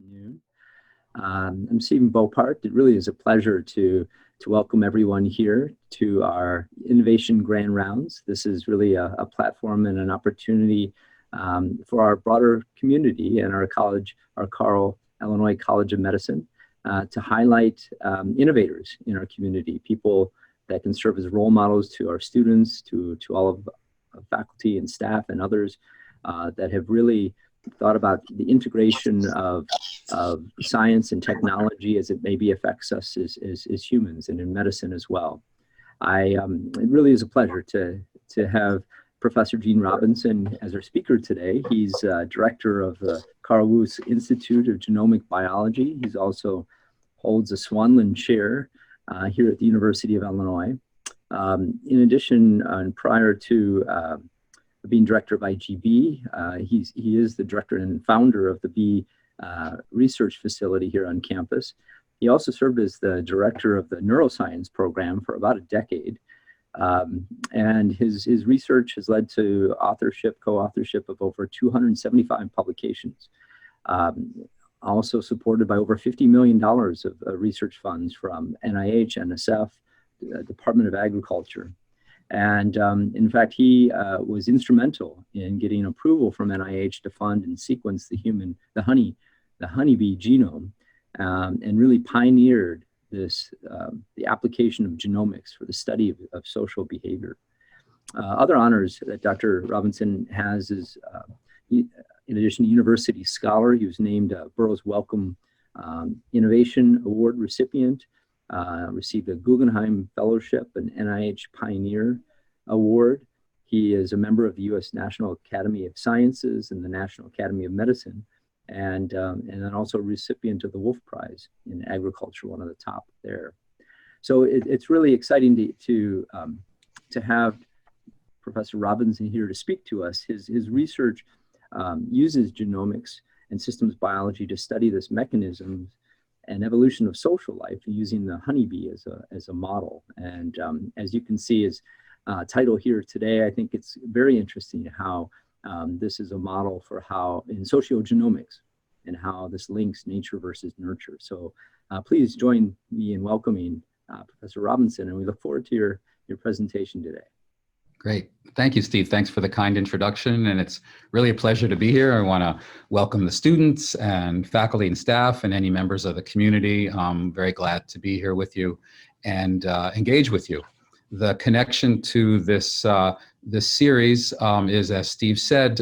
Afternoon. I'm Stephen Beaupart. It really is a pleasure to welcome everyone here to our Innovation Grand Rounds. This is really a platform and an opportunity for our broader community and our college, our Carroll, Illinois College of Medicine, to highlight innovators in our community, people that can serve as role models to our students, to all of faculty and staff and others that have really thought about the integration of science and technology as it maybe affects us as humans and in medicine as well. It really is a pleasure to have Professor Gene Robinson as our speaker today. He's director of the Carl Lewis Institute of Genomic Biology. He's also holds a Swanlund Chair here at the University of Illinois. In addition, prior to being director of IGB, he is the director and founder of the B research facility here on campus. He also served as the director of the neuroscience program for about a decade. And his research has led to co-authorship of over 275 publications. Also supported by over $50 million of research funds from NIH, NSF, the Department of Agriculture. And in fact, he was instrumental in getting approval from NIH to fund and sequence the honeybee genome, and really pioneered the application of genomics for the study of social behavior. Other honors that Dr. Robinson has is, in addition to university scholar, he was named Burroughs Wellcome Innovation Award recipient, received a Guggenheim Fellowship, an NIH Pioneer Award. He is a member of the U.S. National Academy of Sciences and the National Academy of Medicine, and then also a recipient of the Wolf Prize in Agriculture, one of the top there. So it's really exciting to have Professor Robinson here to speak to us. His research uses genomics and systems biology to study this mechanism and evolution of social life using the honeybee as a model. And as you can see, his title here today, I think it's very interesting how this is a model for how in sociogenomics and how this links nature versus nurture. So please join me in welcoming Professor Robinson, and we look forward to your presentation today. Great. Thank you, Steve. Thanks for the kind introduction. And it's really a pleasure to be here. I want to welcome the students and faculty and staff and any members of the community. I'm very glad to be here with you and engage with you. The connection to this series is, as Steve said,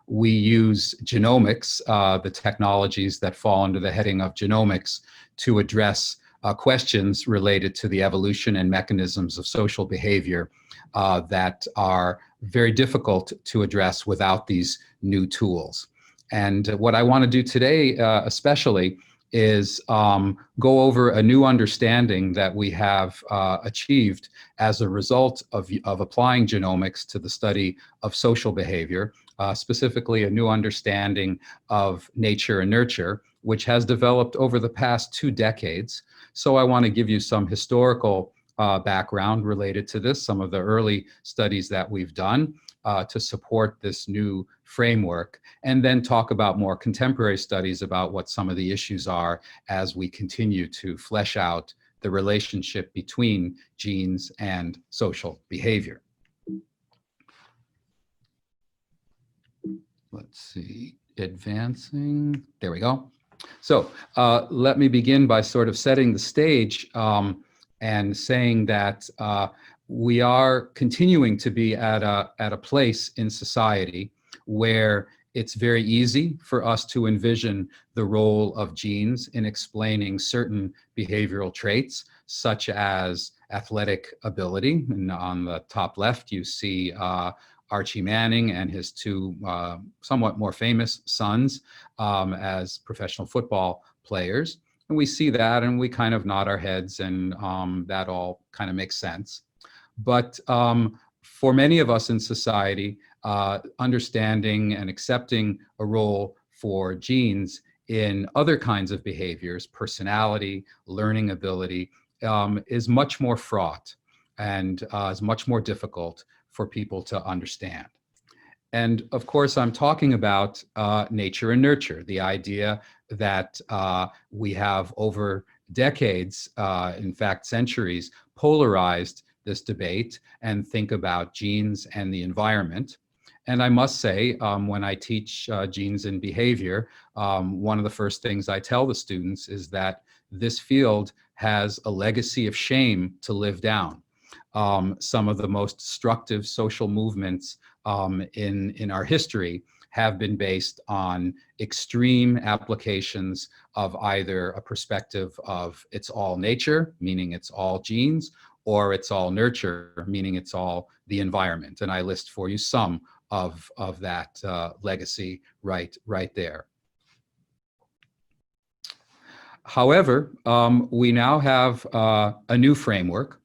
we use genomics, the technologies that fall under the heading of genomics, to address questions related to the evolution and mechanisms of social behavior that are very difficult to address without these new tools. And what I want to do today especially is go over a new understanding that we have achieved as a result of applying genomics to the study of social behavior, specifically a new understanding of nature and nurture, which has developed over the past 2 decades. So I want to give you some historical background related to this, some of the early studies that we've done to support this new framework, and then talk about more contemporary studies about what some of the issues are as we continue to flesh out the relationship between genes and social behavior. Let's see, advancing, there we go. So let me begin by sort of setting the stage and saying that we are continuing to be at a place in society where it's very easy for us to envision the role of genes in explaining certain behavioral traits, such as athletic ability. And on the top left, you see Archie Manning and his 2 somewhat more famous sons as professional football players. And we see that and we kind of nod our heads, and that all kind of makes sense. But for many of us in society, understanding and accepting a role for genes in other kinds of behaviors, personality, learning ability, is much more fraught and is much more difficult for people to understand. And of course, I'm talking about nature and nurture, the idea that we have over decades, in fact, centuries, polarized this debate and think about genes and the environment. And I must say, when I teach genes and behavior, one of the first things I tell the students is that this field has a legacy of shame to live down. Some of the most destructive social movements in our history have been based on extreme applications of either a perspective of it's all nature, meaning it's all genes, or it's all nurture, meaning it's all the environment. And I list for you some of that legacy right there. However, we now have a new framework,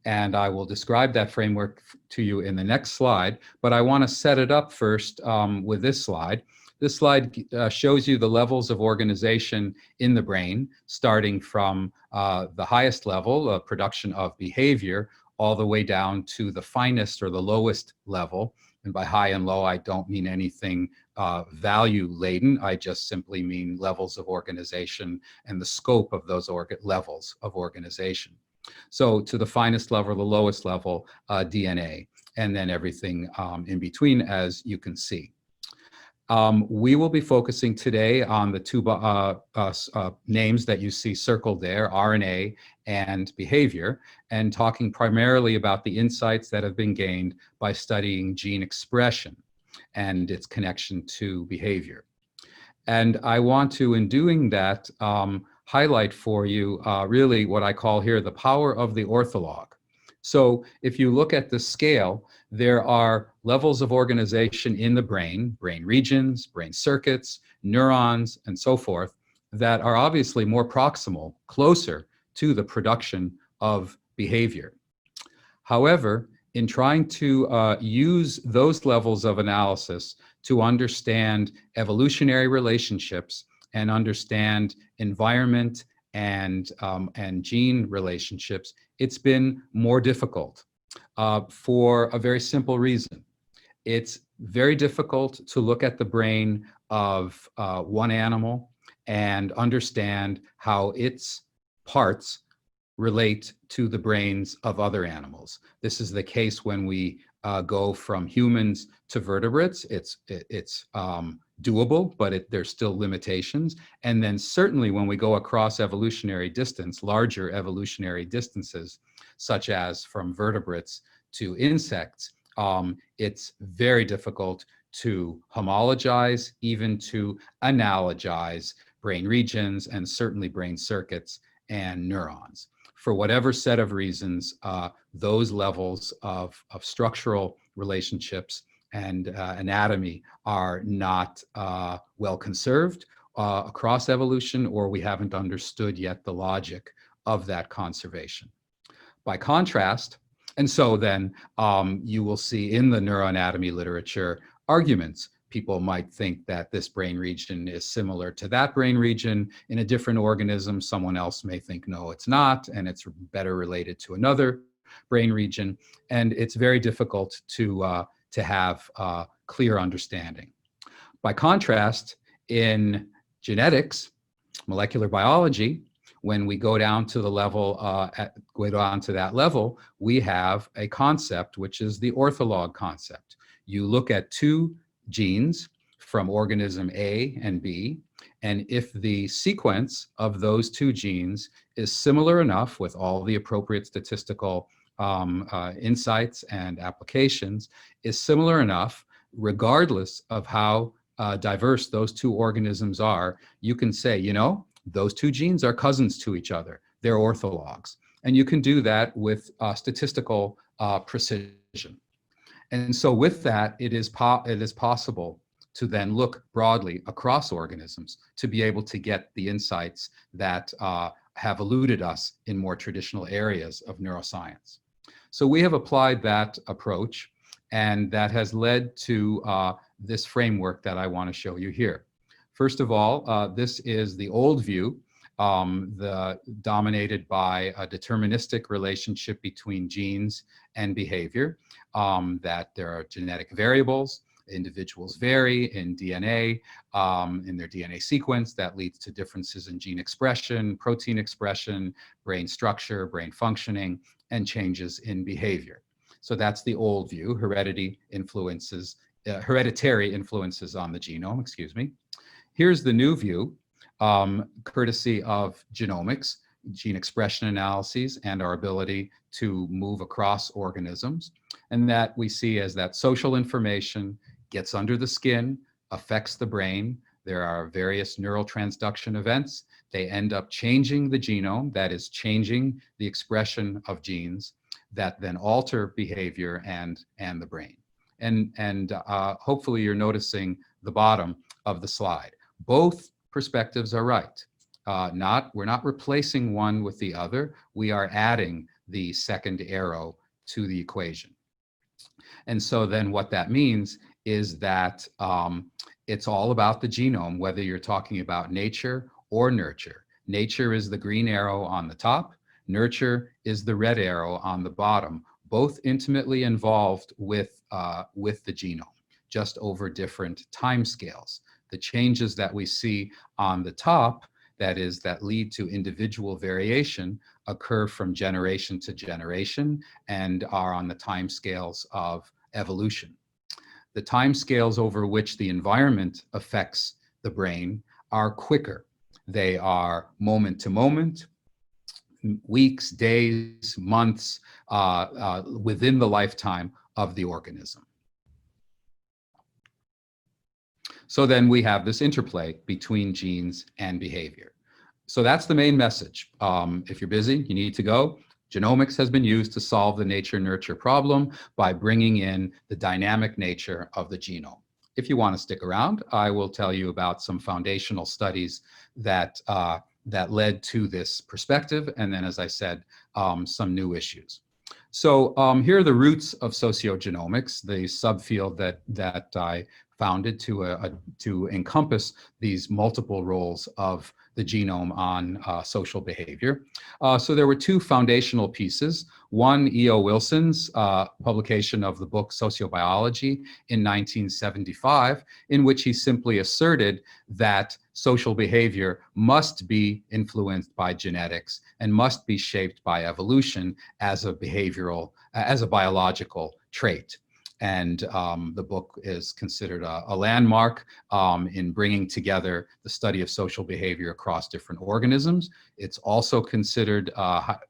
and I will describe that framework to you in the next slide, but I want to set it up first with this slide. This slide shows you the levels of organization in the brain, starting from the highest level, production of behavior, all the way down to the finest or the lowest level. And by high and low, I don't mean anything value laden. I just simply mean levels of organization and the scope of those levels of organization. So to the finest level, the lowest level, DNA, and then everything in between, as you can see. We will be focusing today on the two names that you see circled there, RNA and behavior, and talking primarily about the insights that have been gained by studying gene expression and its connection to behavior. And I want to, in doing that, highlight for you really what I call here the power of the ortholog. So if you look at the scale, there are levels of organization in the brain regions, brain circuits, neurons, and so forth, that are obviously more proximal, closer to the production of behavior. However, in trying to use those levels of analysis to understand evolutionary relationships and understand environment and gene relationships, it's been more difficult for a very simple reason. It's very difficult to look at the brain of one animal and understand how its parts relate to the brains of other animals. This is the case when we go from humans to vertebrates. It's doable, but there's still limitations. And then certainly when we go across evolutionary distance, larger evolutionary distances, such as from vertebrates to insects, it's very difficult to homologize, even to analogize brain regions and certainly brain circuits and neurons. For whatever set of reasons, those levels of structural relationships and anatomy are not well conserved across evolution, or we haven't understood yet the logic of that conservation. By contrast, and so then you will see in the neuroanatomy literature arguments. People might think that this brain region is similar to that brain region in a different organism. Someone else may think, no, it's not, and it's better related to another brain region. And it's very difficult to have clear understanding. By contrast, in genetics, molecular biology, when we go down to the level, we have a concept, which is the ortholog concept. You look at two genes from organism A and B, and if the sequence of those two genes is similar enough with all the appropriate statistical insights and applications, is similar enough, regardless of how diverse those two organisms are, you can say, you know, those two genes are cousins to each other. They're orthologs. And you can do that with statistical precision. And so with that, it is possible to then look broadly across organisms to be able to get the insights that have eluded us in more traditional areas of neuroscience. So we have applied that approach, and that has led to this framework that I want to show you here. First of all, this is the old view, dominated by a deterministic relationship between genes and behavior, that there are genetic variables, Individuals vary in DNA, in their DNA sequence. That leads to differences in gene expression, protein expression, brain structure, brain functioning, and changes in behavior. So that's the old view, hereditary influences on the genome, excuse me. Here's the new view, courtesy of genomics, gene expression analyses, and our ability to move across organisms, and that we see as that social information gets under the skin, affects the brain. There are various neural transduction events. They end up changing the genome, that is changing the expression of genes that then alter behavior and the brain. And hopefully you're noticing the bottom of the slide. Both perspectives are right. We're not replacing one with the other. We are adding the second arrow to the equation. And so then what that means is that it's all about the genome, whether you're talking about nature or nurture. Nature is the green arrow on the top. Nurture is the red arrow on the bottom, both intimately involved with the genome, just over different timescales. The changes that we see on the top, that lead to individual variation, occur from generation to generation and are on the timescales of evolution. The timescales over which the environment affects the brain are quicker. They are moment to moment, weeks, days, months, within the lifetime of the organism. So then we have this interplay between genes and behavior. So that's the main message. If you're busy, you need to go. Genomics has been used to solve the nature-nurture problem by bringing in the dynamic nature of the genome. If you want to stick around, I will tell you about some foundational studies that led to this perspective, and then, as I said, some new issues. So here are the roots of sociogenomics, the subfield that I founded to encompass these multiple roles of the genome on social behavior. So there were two foundational pieces. One, E.O. Wilson's publication of the book Sociobiology in 1975, in which he simply asserted that social behavior must be influenced by genetics and must be shaped by evolution as a biological trait. And the book is considered a landmark in bringing together the study of social behavior across different organisms. It's also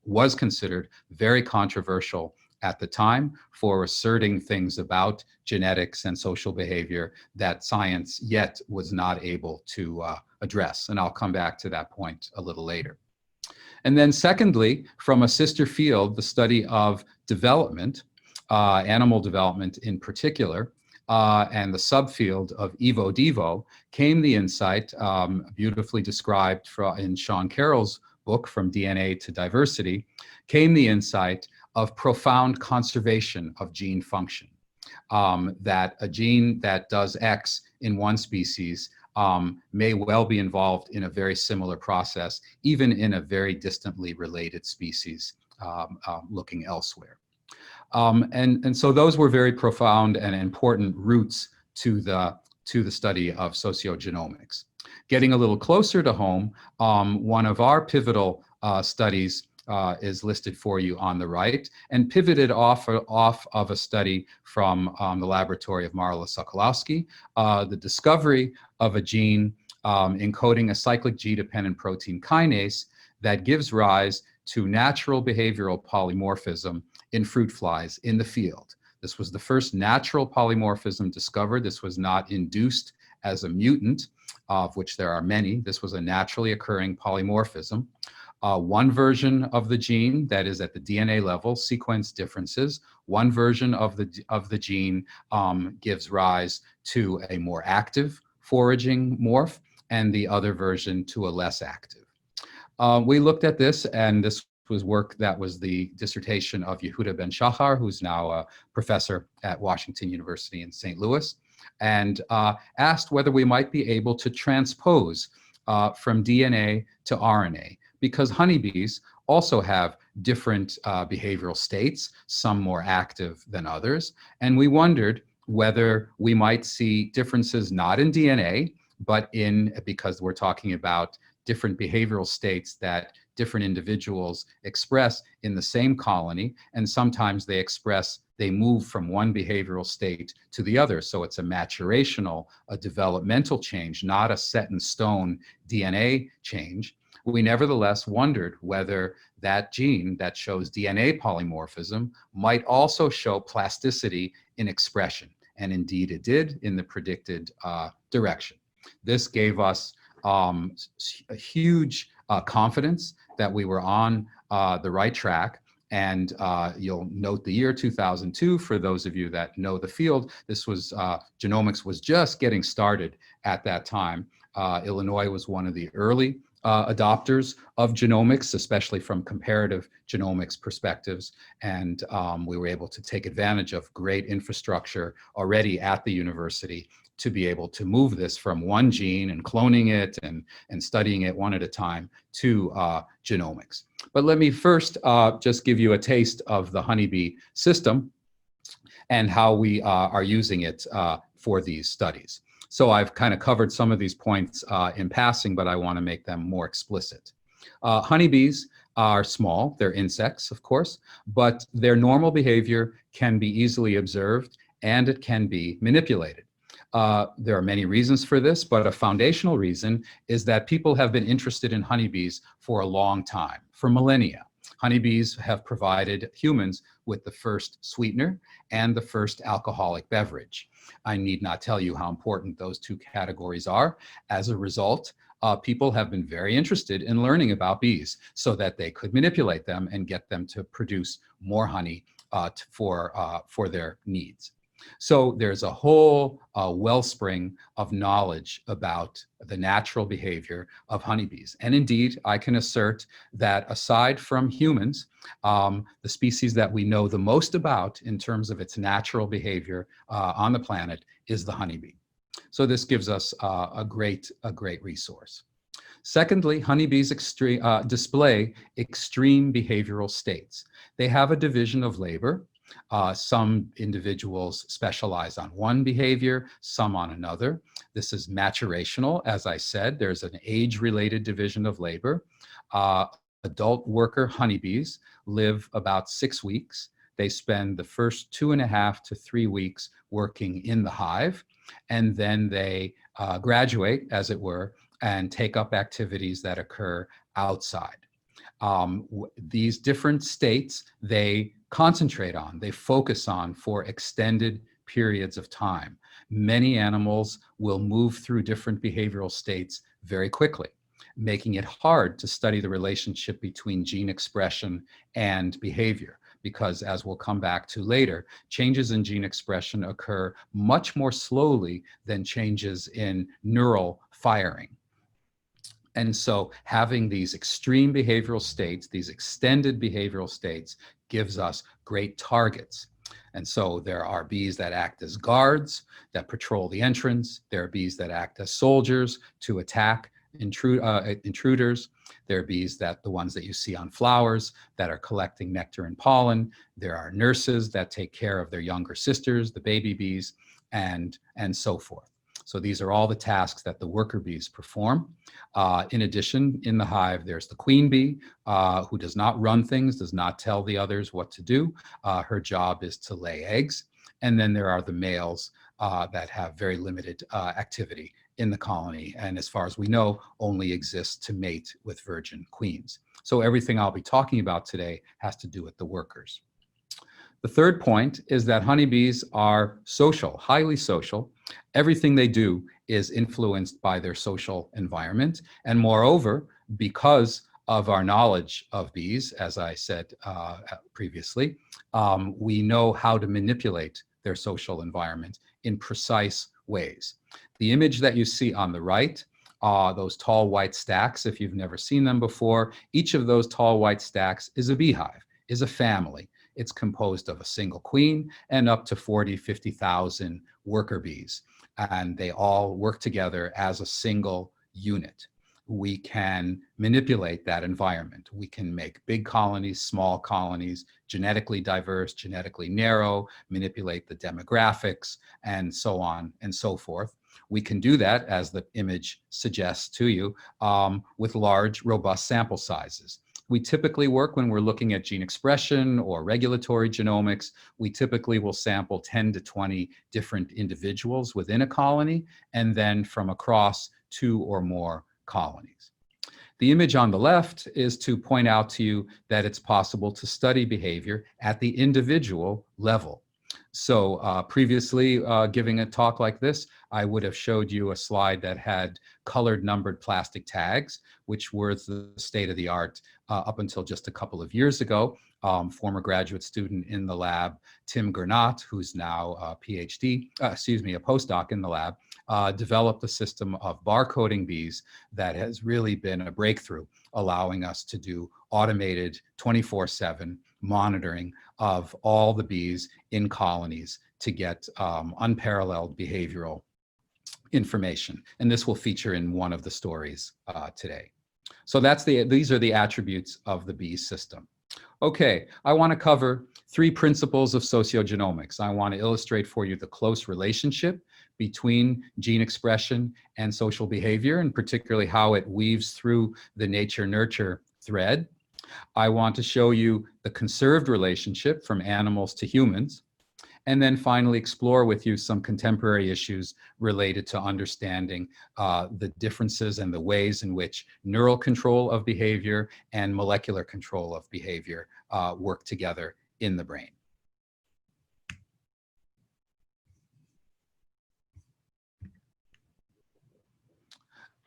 was considered very controversial at the time for asserting things about genetics and social behavior that science yet was not able to address. And I'll come back to that point a little later. And then secondly, from a sister field, the study of development, animal development in particular, and the subfield of Evo-Devo, came the insight, beautifully described in Sean Carroll's book, From DNA to Diversity, came the insight of profound conservation of gene function, that a gene that does X in one species may well be involved in a very similar process, even in a very distantly related species looking elsewhere. And so those were very profound and important roots to the study of sociogenomics. Getting a little closer to home, one of our pivotal studies is listed for you on the right, and pivoted off of a study from the laboratory of Marla Sokolowski, the discovery of a gene encoding a cyclic G-dependent protein kinase that gives rise to natural behavioral polymorphism in fruit flies in the field. This was the first natural polymorphism discovered. This was not induced as a mutant, of which there are many. This was a naturally occurring polymorphism. One version of the gene that is at the DNA level, sequence differences. One version of the gene gives rise to a more active foraging morph, and the other version to a less active. We looked at this, and this was work that was the dissertation of Yehuda Ben Shachar, who's now a professor at Washington University in St. Louis, and asked whether we might be able to transpose from DNA to RNA, because honeybees also have different behavioral states, some more active than others. And we wondered whether we might see differences not in DNA, but because we're talking about different behavioral states that different individuals express in the same colony, and sometimes they move from one behavioral state to the other. So it's a maturational, a developmental change, not a set in stone DNA change. We nevertheless wondered whether that gene that shows DNA polymorphism might also show plasticity in expression. And indeed it did in the predicted direction. This gave us a huge confidence that we were on the right track. And you'll note the year 2002, for those of you that know the field. This was, genomics was just getting started at that time. Illinois was one of the early adopters of genomics, especially from comparative genomics perspectives. And we were able to take advantage of great infrastructure already at the university to be able to move this from one gene and cloning it and studying it one at a time to genomics. But let me first just give you a taste of the honeybee system and how we are using it for these studies. So I've kind of covered some of these points in passing, but I want to make them more explicit. Honeybees are small, they're insects, of course, but their normal behavior can be easily observed and it can be manipulated. There are many reasons for this, but a foundational reason is that people have been interested in honeybees for a long time, for millennia. Honeybees have provided humans with the first sweetener and the first alcoholic beverage. I need not tell you how important those two categories are. As a result, people have been very interested in learning about bees so that they could manipulate them and get them to produce more honey for their needs. So there's a whole wellspring of knowledge about the natural behavior of honeybees. And indeed, I can assert that aside from humans, the species that we know the most about in terms of its natural behavior on the planet is the honeybee. So this gives us a great resource. Secondly, honeybees display extreme behavioral states. They have a division of labor. Some individuals specialize on one behavior, some on another. This is maturational. As I said, there's an age-related division of labor. Adult worker honeybees live about 6 weeks. They spend the first 2.5 to 3 weeks working in the hive, and then they graduate, as it were, and take up activities that occur outside. These different states, they concentrate on, they focus on for extended periods of time. Many animals will move through different behavioral states very quickly, making it hard to study the relationship between gene expression and behavior, because as we'll come back to later, changes in gene expression occur much more slowly than changes in neural firing. And so having these extreme behavioral states, these extended behavioral states, gives us great targets. And so there are bees that act as guards that patrol the entrance. There are bees that act as soldiers to attack intruders. There are bees the ones that you see on flowers that are collecting nectar and pollen. There are nurses that take care of their younger sisters, the baby bees, and so forth. So these are all the tasks that the worker bees perform. In addition, in the hive, there's the queen bee who does not run things, does not tell the others what to do. Her job is to lay eggs. And then there are the males that have very limited activity in the colony, and as far as we know, only exist to mate with virgin queens. So everything I'll be talking about today has to do with the workers. The third point is that honeybees are social, highly social. Everything they do is influenced by their social environment. And moreover, because of our knowledge of bees, as I said previously, we know how to manipulate their social environment in precise ways. The image that you see on the right, those tall white stacks, if you've never seen them before, each of those tall white stacks is a beehive, is a family. It's composed of a single queen and up to 40, 50,000 worker bees. And they all work together as a single unit. we can manipulate that environment. We can make big colonies, small colonies, genetically diverse, genetically narrow, manipulate the demographics, and so on and so forth. We can do that, as the image suggests to you, with large, robust sample sizes. We typically work when we're looking at gene expression or regulatory genomics. We typically will sample 10 to 20 different individuals within a colony, and then from across 2 or more colonies. The image on the left is to point out to you that it's possible to study behavior at the individual level. So previously, giving a talk like this, I would have showed you a slide that had colored numbered plastic tags, which were the state of the art up until just a couple of years ago. Former graduate student in the lab, Tim Gernot, who's now a PhD, a postdoc in the lab, developed a system of barcoding bees that has really been a breakthrough, allowing us to do automated 24/7 monitoring of all the bees in colonies to get unparalleled behavioral information. And this will feature in one of the stories today. So these are the attributes of the bee system. Okay, I want to cover 3 principles of sociogenomics. I want to illustrate for you the close relationship between gene expression and social behavior, and particularly how it weaves through the nature-nurture thread. I want to show you the conserved relationship from animals to humans, and then finally explore with you some contemporary issues related to understanding the differences and the ways in which neural control of behavior and molecular control of behavior work together in the brain.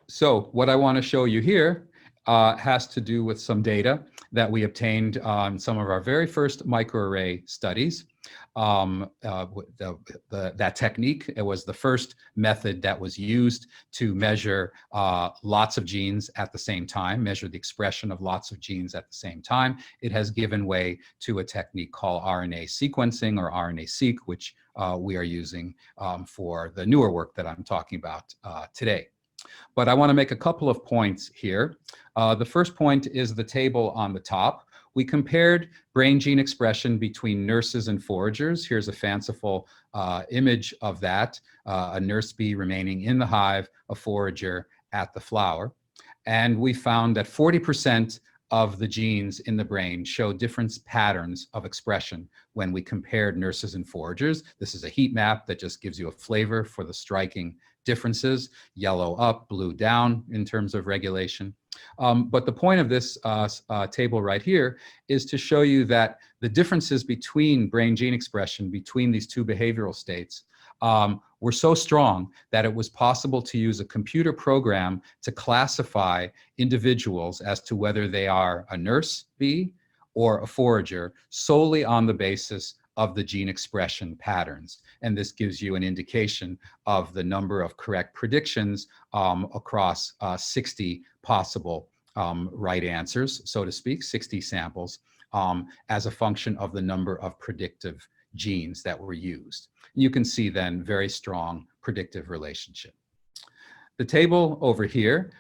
So what I want to show you here has to do with some data that we obtained on some of our very first microarray studies. That technique, it was the first method that was used to measure lots of genes at the same time, measure the expression of lots of genes at the same time. It has given way to a technique called RNA sequencing, or RNA-seq, which we are using for the newer work that I'm talking about today. But I want to make a couple of points here. The first point is the table on the top. We compared brain gene expression between nurses and foragers. Here's a fanciful image of that, a nurse bee remaining in the hive, a forager at the flower. And we found that 40% of the genes in the brain show different patterns of expression when we compared nurses and foragers. This is a heat map that just gives you a flavor for the striking differences: yellow up, blue down in terms of regulation. But the point of this table right here is to show you that the differences between brain gene expression between these 2 behavioral states were so strong that it was possible to use a computer program to classify individuals as to whether they are a nurse bee or a forager solely on the basis of the gene expression patterns. And this gives you an indication of the number of correct predictions across 60 possible right answers, so to speak, 60 samples, as a function of the number of predictive genes that were used. You can see then very strong predictive relationship. The table over here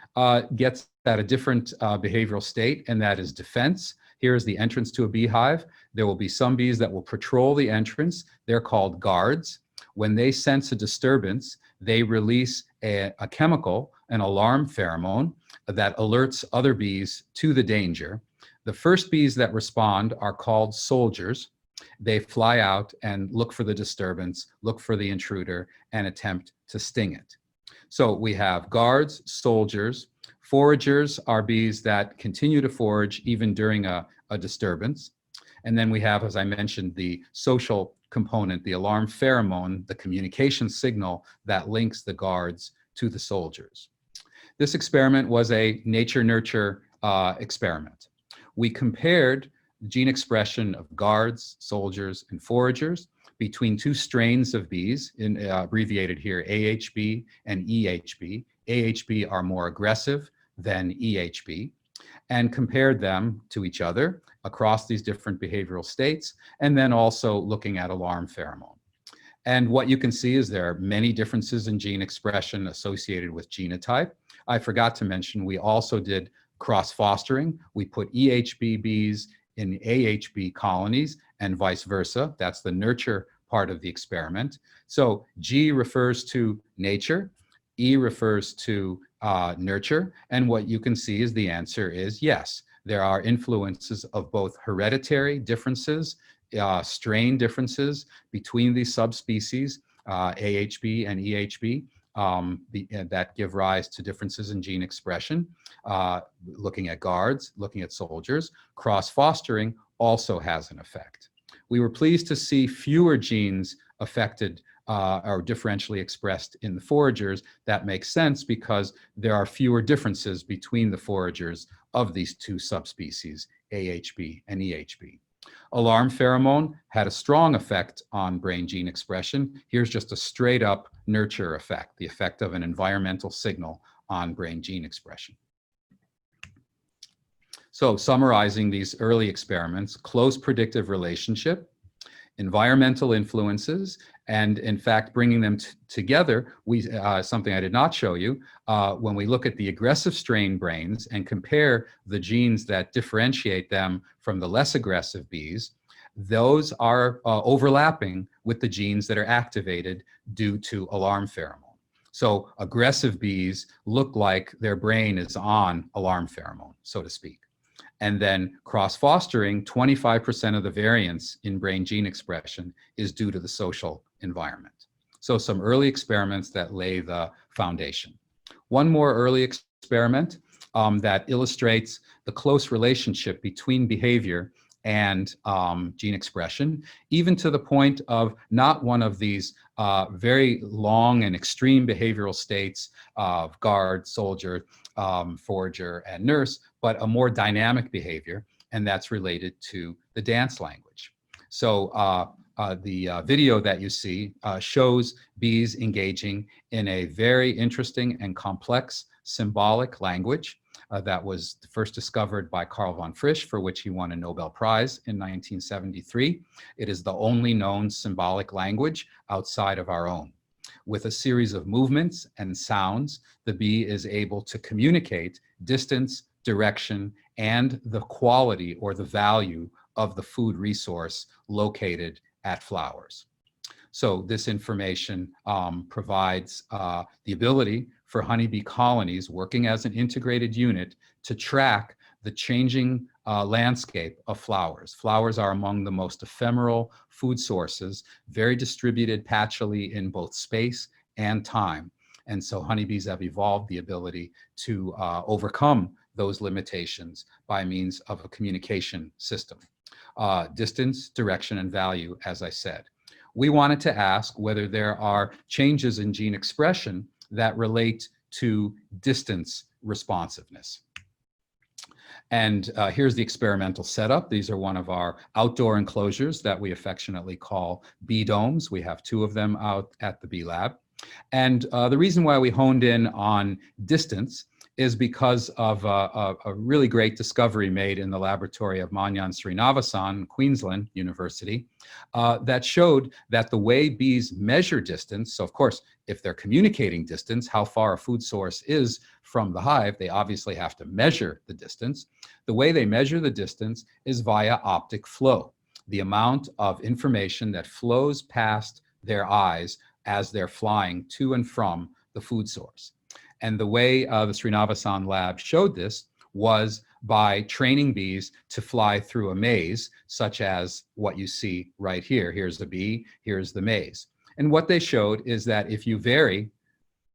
gets at a different behavioral state, and that is defense. Here is the entrance to a beehive. There will be some bees that will patrol the entrance. They're called guards. When they sense a disturbance, they release a chemical, an alarm pheromone, that alerts other bees to the danger. The first bees that respond are called soldiers. They fly out and look for the disturbance, look for the intruder, and attempt to sting it. So we have guards, soldiers. Foragers are bees that continue to forage even during a disturbance. And then we have, as I mentioned, the social component, the alarm pheromone, the communication signal that links the guards to the soldiers. This experiment was a nature-nurture experiment. We compared gene expression of guards, soldiers, and foragers between 2 strains of bees, abbreviated here AHB and EHB. AHB are more aggressive than EHB, and compared them to each other across these different behavioral states, and then also looking at alarm pheromone. And what you can see is there are many differences in gene expression associated with genotype. I forgot to mention, we also did cross-fostering. We put EHB bees in AHB colonies and vice versa. That's the nurture part of the experiment. So G refers to nature, E refers to nurture, and what you can see is the answer is yes. There are influences of both hereditary differences, strain differences between these subspecies, AHB and EHB, that give rise to differences in gene expression. Looking at guards, looking at soldiers, cross-fostering also has an effect. We were pleased to see fewer genes affected or differentially expressed in the foragers. That makes sense because there are fewer differences between the foragers of these two subspecies, AHB and EHB. Alarm pheromone had a strong effect on brain gene expression. Here's just a straight up nurture effect, the effect of an environmental signal on brain gene expression. So summarizing these early experiments, close predictive relationship, environmental influences, and in fact, bringing them together, something I did not show you, when we look at the aggressive strain brains and compare the genes that differentiate them from the less aggressive bees, those are overlapping with the genes that are activated due to alarm pheromone. So aggressive bees look like their brain is on alarm pheromone, so to speak. And then cross-fostering, 25% of the variance in brain gene expression is due to the social environment. So some early experiments that lay the foundation. One more early experiment that illustrates the close relationship between behavior and gene expression, even to the point of not one of these very long and extreme behavioral states of guard, soldier, forager, and nurse, but a more dynamic behavior, and that's related to the dance language. So the video that you see shows bees engaging in a very interesting and complex symbolic language that was first discovered by Carl von Frisch, for which he won a Nobel Prize in 1973. It is the only known symbolic language outside of our own. With a series of movements and sounds, the bee is able to communicate distance, direction, and the quality or the value of the food resource located at flowers. So this information provides the ability for honeybee colonies working as an integrated unit to track the changing landscape of flowers. Flowers are among the most ephemeral food sources, very distributed patchily in both space and time. And so honeybees have evolved the ability to overcome those limitations by means of a communication system. Distance, direction, and value, as I said. We wanted to ask whether there are changes in gene expression that relate to distance responsiveness. And here's the experimental setup. These are one of our outdoor enclosures that we affectionately call bee domes. We have 2 of them out at the bee lab. And the reason why we honed in on distance is because of a really great discovery made in the laboratory of Manyan Srinivasan, Queensland University, that showed that the way bees measure distance, so of course, if they're communicating distance, how far a food source is from the hive, they obviously have to measure the distance. The way they measure the distance is via optic flow, the amount of information that flows past their eyes as they're flying to and from the food source. And the way the Srinivasan lab showed this was by training bees to fly through a maze, such as what you see right here. Here's the bee, here's the maze. And what they showed is that if you vary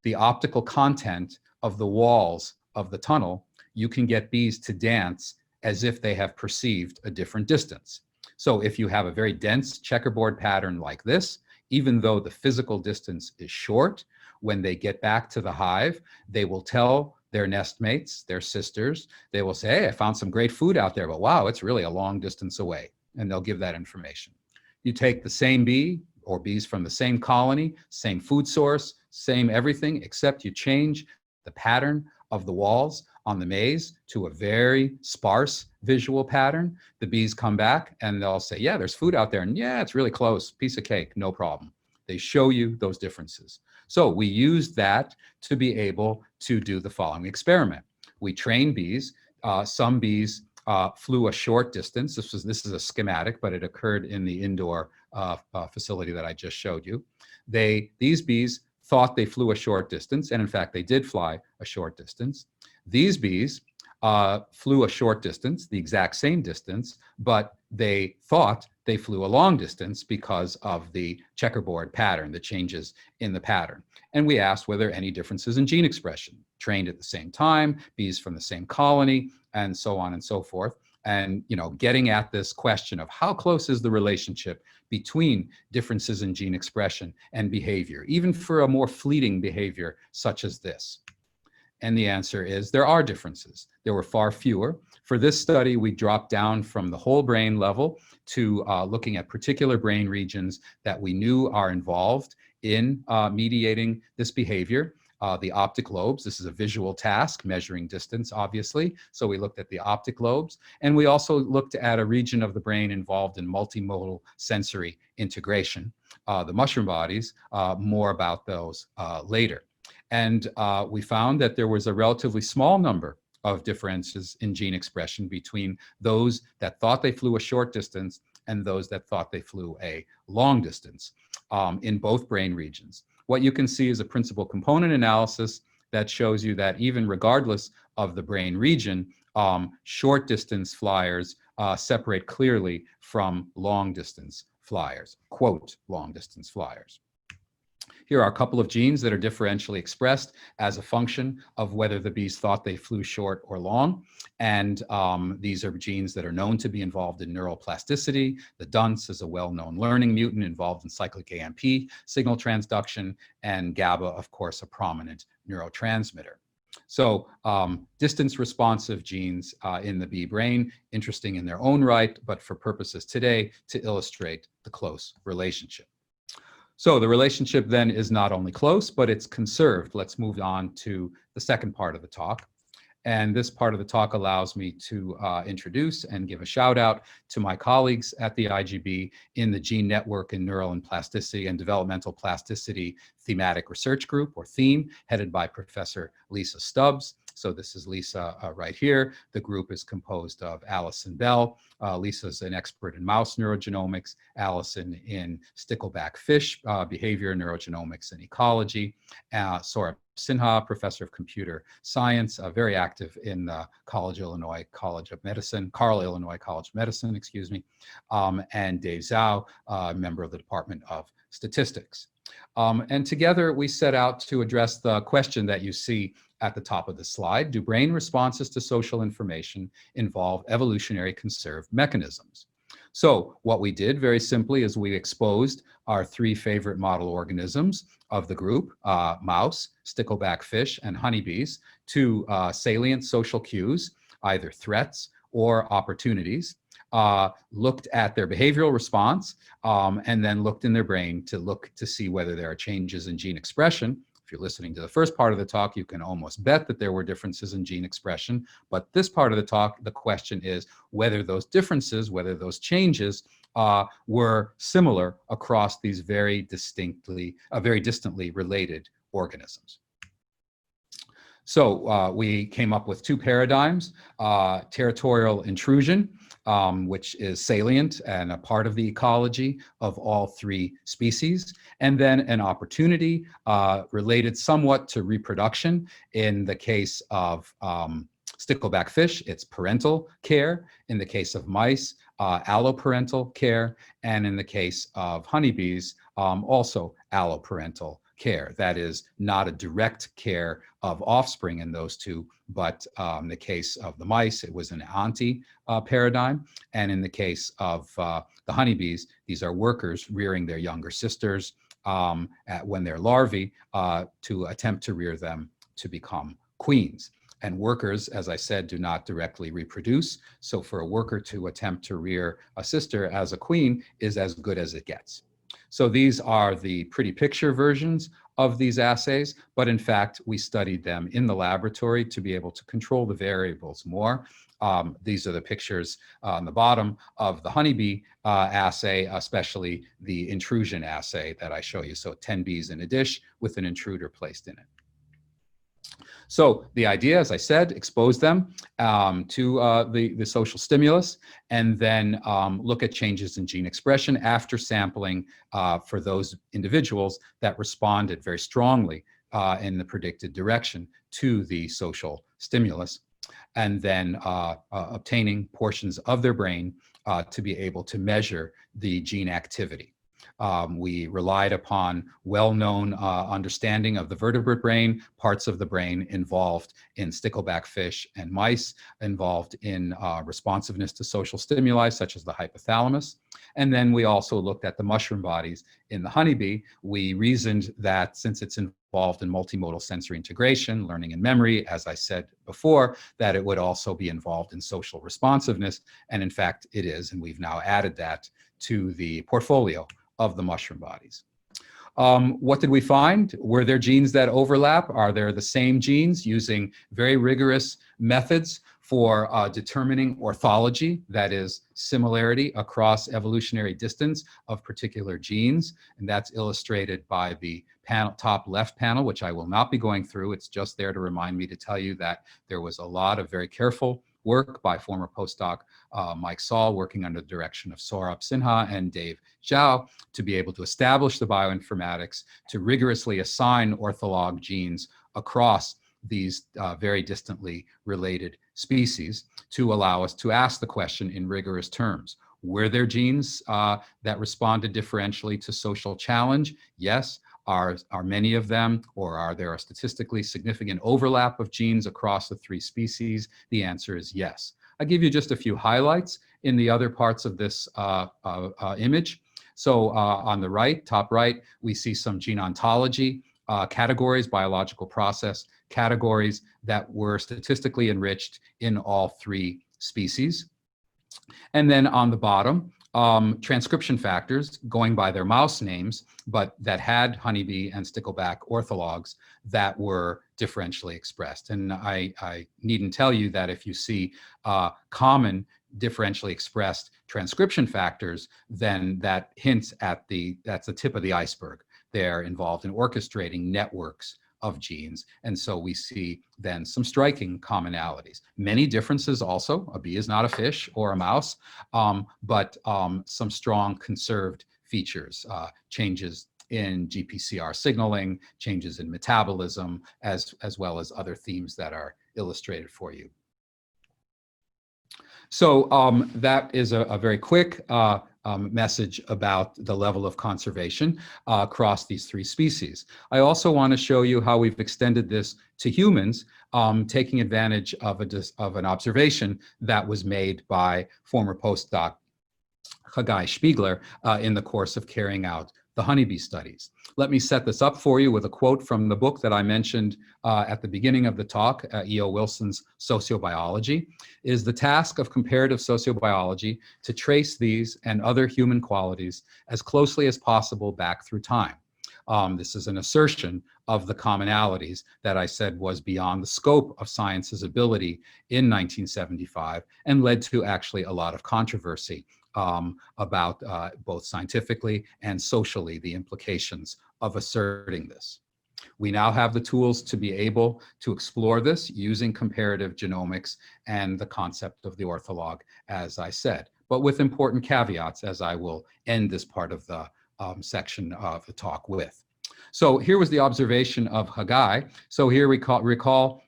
the optical content of the walls of the tunnel, you can get bees to dance as if they have perceived a different distance. So if you have a very dense checkerboard pattern like this, even though the physical distance is short, when they get back to the hive, they will tell their nestmates, their sisters, they will say, hey, I found some great food out there, but wow, it's really a long distance away. And they'll give that information. You take the same bee or bees from the same colony, same food source, same everything, except you change the pattern of the walls on the maze to a very sparse visual pattern. The bees come back and they'll say, yeah, there's food out there. And yeah, it's really close, piece of cake, no problem. They show you those differences. So we used that to be able to do the following experiment. We trained bees. Some bees flew a short distance. This is a schematic, but it occurred in the indoor facility that I just showed you. These bees thought they flew a short distance, and in fact, they did fly a short distance. These bees flew a short distance, the exact same distance, but they thought they flew a long distance because of the checkerboard pattern, the changes in the pattern. And we asked whether any differences in gene expression, trained at the same time, bees from the same colony, and so on and so forth. And getting at this question of how close is the relationship between differences in gene expression and behavior, even for a more fleeting behavior such as this. And the answer is there are differences. There were far fewer. For this study, we dropped down from the whole brain level to looking at particular brain regions that we knew are involved in mediating this behavior. The optic lobes, this is a visual task, measuring distance, obviously. So we looked at the optic lobes, and we also looked at a region of the brain involved in multimodal sensory integration. The mushroom bodies, more about those later. And we found that there was a relatively small number of differences in gene expression between those that thought they flew a short distance and those that thought they flew a long distance in both brain regions. What you can see is a principal component analysis that shows you that even regardless of the brain region, short distance flyers separate clearly from long distance flyers, quote, long distance flyers. Here are a couple of genes that are differentially expressed as a function of whether the bees thought they flew short or long. And these are genes that are known to be involved in neural plasticity. The DUNS is a well-known learning mutant involved in cyclic AMP signal transduction, and GABA, of course, a prominent neurotransmitter. So distance responsive genes in the bee brain, interesting in their own right, but for purposes today to illustrate the close relationship. So the relationship then is not only close, but it's conserved. Let's move on to the second part of the talk. And this part of the talk allows me to introduce and give a shout out to my colleagues at the IGB in the Gene Network in Neural and Plasticity and Developmental Plasticity Thematic Research Group, or THEME, headed by Professor Lisa Stubbs. So this is Lisa right here. The group is composed of Allison Bell. Lisa's an expert in mouse neurogenomics, Allison in stickleback fish, behavior, neurogenomics, and ecology. Saurabh Sinha, professor of computer science, very active in the Carroll, Illinois College of Medicine, excuse me, and Dave Zhao, member of the Department of Statistics. And together we set out to address the question that you see at the top of the slide. Do brain responses to social information involve evolutionary conserved mechanisms? So what we did very simply is we exposed our three favorite model organisms of the group, mouse, stickleback fish, and honeybees, to salient social cues, either threats or opportunities, looked at their behavioral response, and then looked in their brain to see whether there are changes in gene expression. If you're listening to the first part of the talk, you can almost bet that there were differences in gene expression. But this part of the talk, the question is whether those differences, whether those changes were similar across these very distantly related organisms. So we came up with two paradigms, territorial intrusion, which is salient and a part of the ecology of all three species, and then an opportunity related somewhat to reproduction. In the case of stickleback fish, it's parental care. In the case of mice, alloparental care. And in the case of honeybees, also alloparental care. That is not a direct care of offspring in those two, but in the case of the mice, it was an auntie paradigm. And in the case of the honeybees, these are workers rearing their younger sisters when they're larvae to attempt to rear them to become queens. And workers, as I said, do not directly reproduce. So for a worker to attempt to rear a sister as a queen is as good as it gets. So these are the pretty picture versions of these assays, but in fact, we studied them in the laboratory to be able to control the variables more. These are the pictures on the bottom of the honeybee assay, especially the intrusion assay that I show you. So 10 bees in a dish with an intruder placed in it. So the idea, as I said, expose them to the social stimulus, and then look at changes in gene expression after sampling for those individuals that responded very strongly in the predicted direction to the social stimulus, and then obtaining portions of their brain to be able to measure the gene activity. We relied upon well-known understanding of the vertebrate brain, parts of the brain involved in stickleback fish and mice, involved in responsiveness to social stimuli, such as the hypothalamus. And then we also looked at the mushroom bodies in the honeybee. We reasoned that since it's involved in multimodal sensory integration, learning and memory, as I said before, that it would also be involved in social responsiveness. And in fact, it is, and we've now added that to the portfolio of the mushroom bodies. What did we find? Were there genes that overlap? Are there the same genes using very rigorous methods for determining orthology, that is similarity across evolutionary distance of particular genes? And that's illustrated by the panel, top left panel, which I will not be going through. It's just there to remind me to tell you that there was a lot of very careful work by former postdoc Mike Saul, working under the direction of Saurabh Sinha and Dave Zhao, to be able to establish the bioinformatics to rigorously assign ortholog genes across these very distantly related species, to allow us to ask the question in rigorous terms. Were there genes that responded differentially to social challenge? Yes. Are many of them, or are there a statistically significant overlap of genes across the three species? The answer is yes. I'll give you just a few highlights in the other parts of this image. So on the right, top right, we see some gene ontology categories, biological process categories that were statistically enriched in all three species. And then on the bottom, transcription factors going by their mouse names, but that had honeybee and stickleback orthologs that were differentially expressed. And I needn't tell you that if you see common differentially expressed transcription factors, then that hints at that's the tip of the iceberg. They're involved in orchestrating networks of genes. And so we see then some striking commonalities. Many differences also. A bee is not a fish or a mouse, but some strong conserved features, changes in GPCR signaling, changes in metabolism, as well as other themes that are illustrated for you. So that is a very quick message about the level of conservation across these three species. I also want to show you how we've extended this to humans, taking advantage of an observation that was made by former postdoc Chagai Spiegler in the course of carrying out the honeybee studies. Let me set this up for you with a quote from the book that I mentioned at the beginning of the talk, E.O. Wilson's Sociobiology. It is the task of comparative sociobiology to trace these and other human qualities as closely as possible back through time. This is an assertion of the commonalities that I said was beyond the scope of science's ability in 1975 and led to actually a lot of controversy about both scientifically and socially the implications of asserting this. We now have the tools to be able to explore this using comparative genomics and the concept of the ortholog, as I said, but with important caveats, as I will end this part of the section of the talk with. So here was the observation of Chagai. So here we recall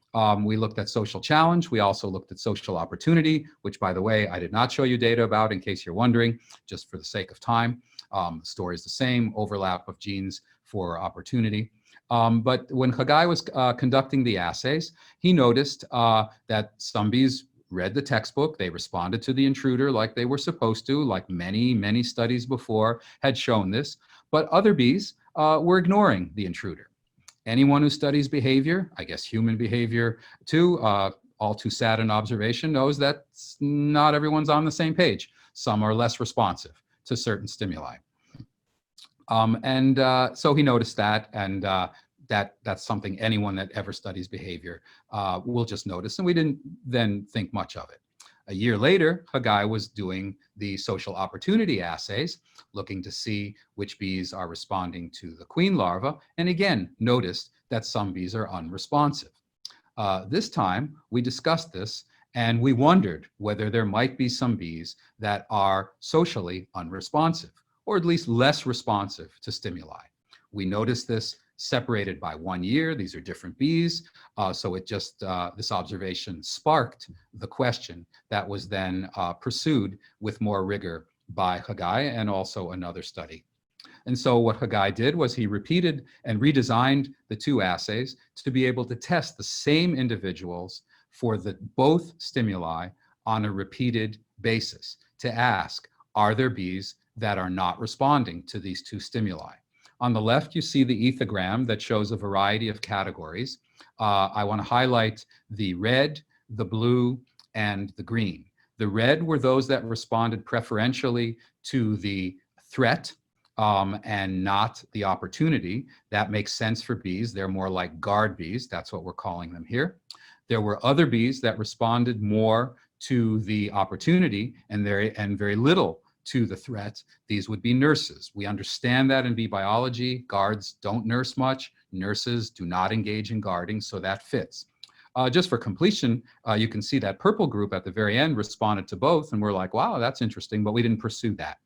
we looked at social challenge. We also looked at social opportunity, which, by the way, I did not show you data about in case you're wondering, just for the sake of time. The story is the same, overlap of genes for opportunity. But when Chagai was conducting the assays, he noticed that some bees read the textbook. They responded to the intruder like they were supposed to, like many, many studies before had shown this. But other bees were ignoring the intruder. Anyone who studies behavior, I guess human behavior too, all too sad an observation, knows that not everyone's on the same page. Some are less responsive to certain stimuli. So he noticed that and that's something anyone that ever studies behavior will just notice, and we didn't then think much of it. A year later, Haggai was doing the social opportunity assays, looking to see which bees are responding to the queen larva, and again noticed that some bees are unresponsive. This time, we discussed this, and we wondered whether there might be some bees that are socially unresponsive, or at least less responsive to stimuli. We noticed this separated by 1 year. These are different bees. So it just, this observation sparked the question that was then pursued with more rigor by Haggai and also another study. And so what Haggai did was he repeated and redesigned the two assays to be able to test the same individuals for both stimuli on a repeated basis to ask, are there bees that are not responding to these two stimuli? On the left, you see the ethogram that shows a variety of categories. I want to highlight the red, the blue, and the green. The red were those that responded preferentially to the threat and not the opportunity. That makes sense for bees. They're more like guard bees. That's what we're calling them here. There were other bees that responded more to the opportunity and very little to the threat. These would be nurses. We understand that in bee biology. Guards don't nurse much. Nurses do not engage in guarding, so that fits. Just for completion, you can see that purple group at the very end responded to both, and we're like, wow, that's interesting, but we didn't pursue that.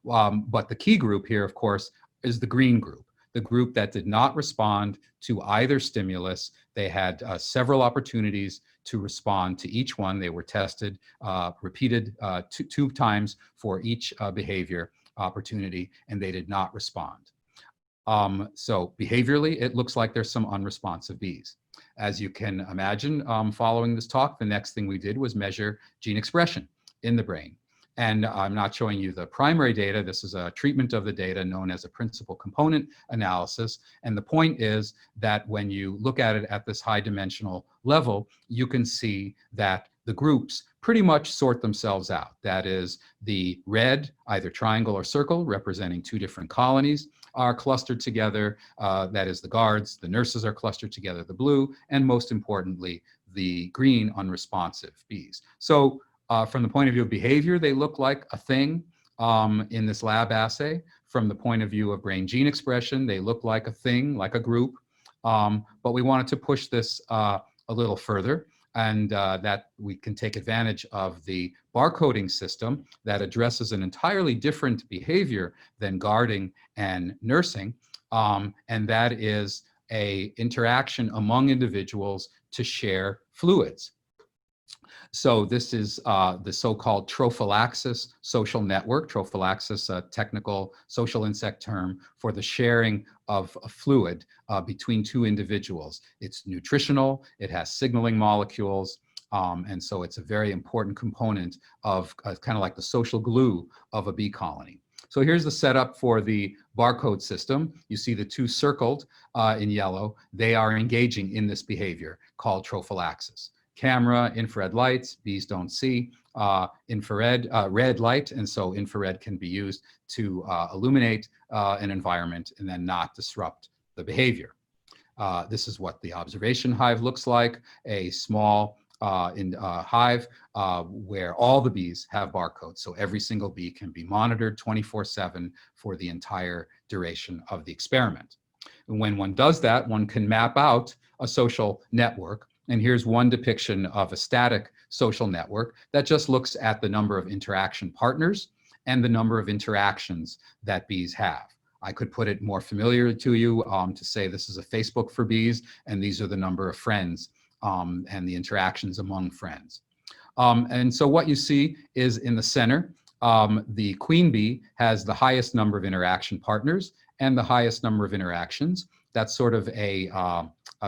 But the key group here, of course, is the green group, the group that did not respond to either stimulus. They had several opportunities to respond to each one. They were tested, repeated two times for each behavior opportunity, and they did not respond. So behaviorally, it looks like there's some unresponsive bees. As you can imagine, following this talk, the next thing we did was measure gene expression in the brain. And I'm not showing you the primary data. This is a treatment of the data known as a principal component analysis. And the point is that when you look at it at this high dimensional level, you can see that the groups pretty much sort themselves out. That is, the red, either triangle or circle, representing two different colonies, are clustered together. That is, the guards, the nurses are clustered together, the blue, and most importantly, the green unresponsive bees. So from the point of view of behavior, they look like a thing in this lab assay. From the point of view of brain gene expression, they look like a thing, like a group. But we wanted to push this a little further, and that we can take advantage of the barcoding system that addresses an entirely different behavior than guarding and nursing, and that is an interaction among individuals to share fluids. So this is the so-called trophallaxis social network. Trophallaxis, a technical social insect term for the sharing of a fluid between two individuals. It's nutritional, it has signaling molecules, and so it's a very important component of kind of like the social glue of a bee colony. So here's the setup for the barcode system. You see the two circled in yellow. They are engaging in this behavior called trophallaxis. Camera, infrared lights, bees don't see, infrared, red light, and so infrared can be used to illuminate an environment and then not disrupt the behavior. This is what the observation hive looks like, a small hive where all the bees have barcodes. So every single bee can be monitored 24/7 for the entire duration of the experiment. And when one does that, one can map out a social network. And here's one depiction of a static social network that just looks at the number of interaction partners and the number of interactions that bees have. I could put it more familiar to you to say this is a Facebook for bees, and these are the number of friends and the interactions among friends. And so what you see is in the center, the queen bee has the highest number of interaction partners and the highest number of interactions. That's sort of a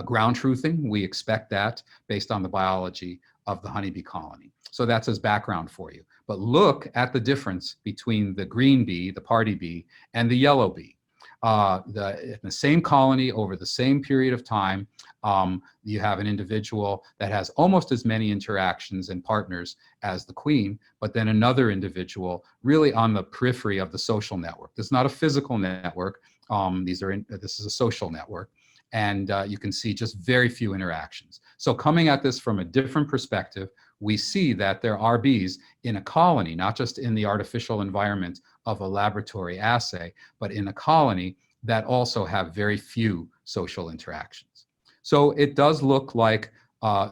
ground truthing. We expect that based on the biology of the honeybee colony. So that's as background for you. But look at the difference between the green bee, the party bee, and the yellow bee. In the same colony over the same period of time, you have an individual that has almost as many interactions and partners as the queen, but then another individual really on the periphery of the social network. This is not a physical network. This is a social network. And you can see just very few interactions. So coming at this from a different perspective, we see that there are bees in a colony, not just in the artificial environment of a laboratory assay, but in a colony that also have very few social interactions. So it does look like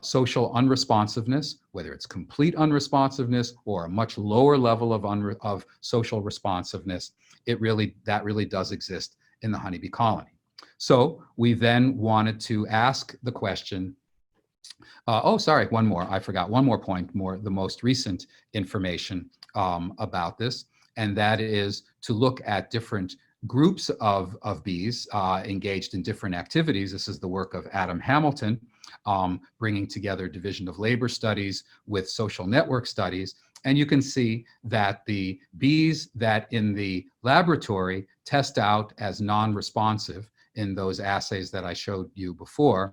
social unresponsiveness, whether it's complete unresponsiveness or a much lower level of social responsiveness, that really does exist in the honeybee colony. So we then wanted to ask the question, oh, sorry, one more. I forgot one more point, the most recent information about this, and that is to look at different groups of bees engaged in different activities. This is the work of Adam Hamilton, bringing together division of labor studies with social network studies. And you can see that the bees that in the laboratory test out as non-responsive in those assays that I showed you before,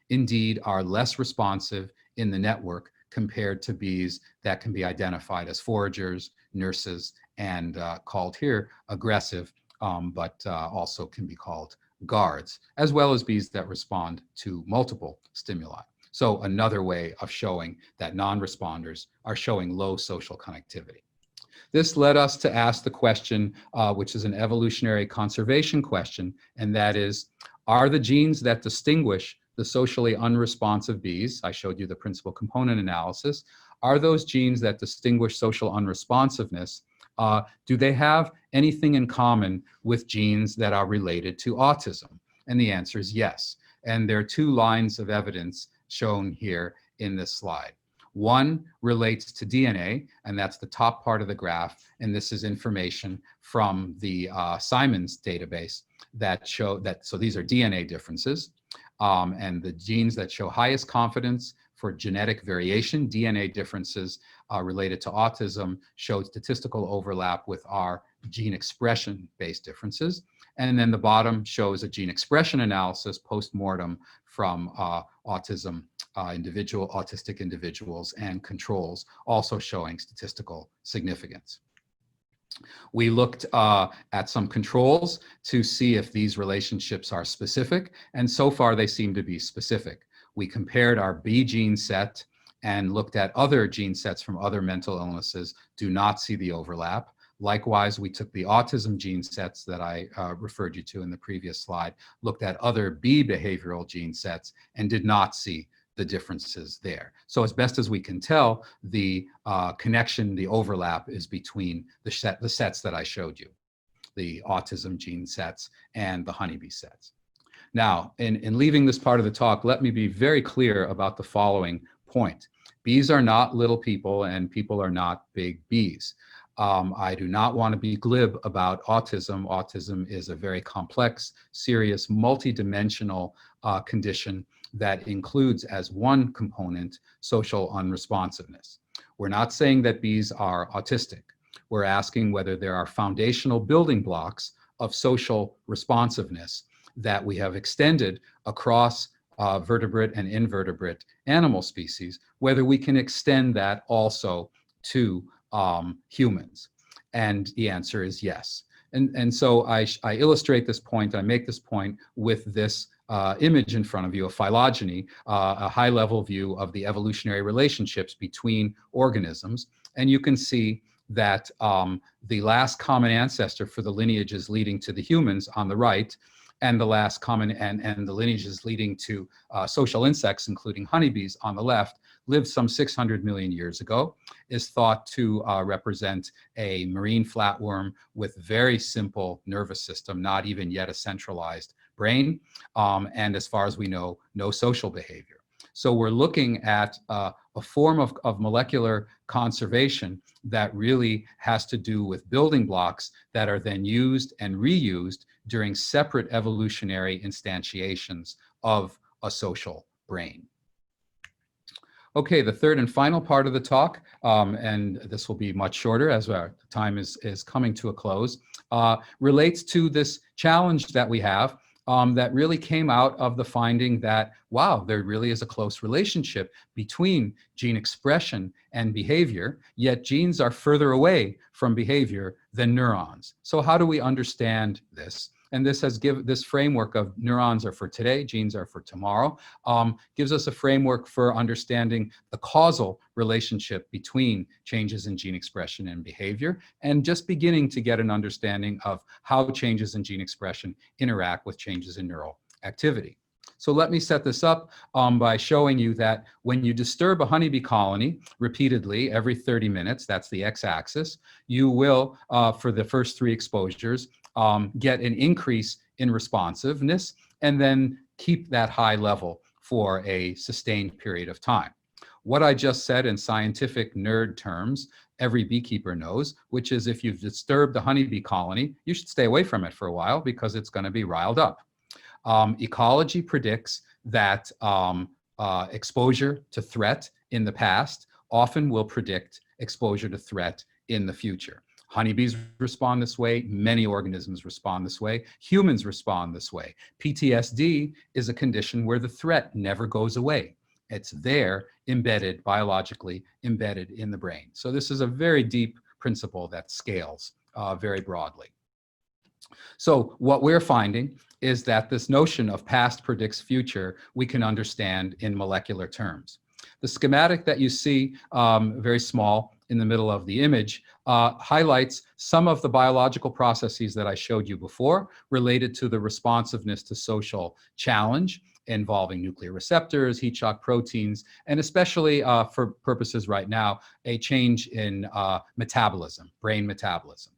indeed are less responsive in the network compared to bees that can be identified as foragers, nurses, and called here aggressive, but also can be called guards, as well as bees that respond to multiple stimuli. So another way of showing that non-responders are showing low social connectivity. This led us to ask the question, which is an evolutionary conservation question, and that is, are the genes that distinguish the socially unresponsive bees, I showed you the principal component analysis, are those genes that distinguish social unresponsiveness, do they have anything in common with genes that are related to autism? And the answer is yes. And there are two lines of evidence shown here in this slide. One relates to DNA, and that's the top part of the graph. And this is information from the Simons database that show that, so these are DNA differences. And the genes that show highest confidence for genetic variation, DNA differences related to autism, showed statistical overlap with our gene expression-based differences. And then the bottom shows a gene expression analysis post-mortem from autistic individuals and controls, also showing statistical significance. We looked at some controls to see if these relationships are specific, and so far they seem to be specific. We compared our B gene set and looked at other gene sets from other mental illnesses, do not see the overlap. Likewise, we took the autism gene sets that I referred you to in the previous slide, looked at other B behavioral gene sets, and did not see the differences there. So as best as we can tell, the connection, the overlap is between the sets that I showed you, the autism gene sets and the honeybee sets. Now, in leaving this part of the talk, let me be very clear about the following point. Bees are not little people and people are not big bees. I do not want to be glib about autism. Autism is a very complex, serious, multidimensional condition that includes as one component social unresponsiveness. We're not saying that bees are autistic. We're asking whether there are foundational building blocks of social responsiveness that we have extended across vertebrate and invertebrate animal species, whether we can extend that also to humans. And the answer is yes. And so I illustrate this point, I make this point with this image in front of you, a phylogeny, a high-level view of the evolutionary relationships between organisms. And you can see that the last common ancestor for the lineages leading to the humans on the right, and the last common and the lineages leading to social insects, including honeybees on the left, lived some 600 million years ago, is thought to represent a marine flatworm with very simple nervous system, not even yet a centralized brain, and as far as we know, no social behavior. So we're looking at a form of molecular conservation that really has to do with building blocks that are then used and reused during separate evolutionary instantiations of a social brain. Okay, the third and final part of the talk, and this will be much shorter as our time is coming to a close, relates to this challenge that we have that really came out of the finding that, wow, there really is a close relationship between gene expression and behavior, yet genes are further away from behavior than neurons. So how do we understand this? And this framework of neurons are for today, genes are for tomorrow, gives us a framework for understanding the causal relationship between changes in gene expression and behavior, and just beginning to get an understanding of how changes in gene expression interact with changes in neural activity. So let me set this up by showing you that when you disturb a honeybee colony repeatedly every 30 minutes, that's the x-axis, you will, for the first 3 exposures, get an increase in responsiveness and then keep that high level for a sustained period of time. What I just said in scientific nerd terms, every beekeeper knows, which is if you've disturbed the honeybee colony, you should stay away from it for a while because it's going to be riled up. Ecology predicts that exposure to threat in the past often will predict exposure to threat in the future. Honeybees respond this way. Many organisms respond this way. Humans respond this way. PTSD is a condition where the threat never goes away. It's there, embedded, biologically embedded in the brain. So this is a very deep principle that scales very broadly. So what we're finding is that this notion of past predicts future, we can understand in molecular terms. The schematic that you see, very small in the middle of the image, highlights some of the biological processes that I showed you before related to the responsiveness to social challenge involving nuclear receptors, heat shock proteins, and especially for purposes right now, a change in metabolism, brain metabolism.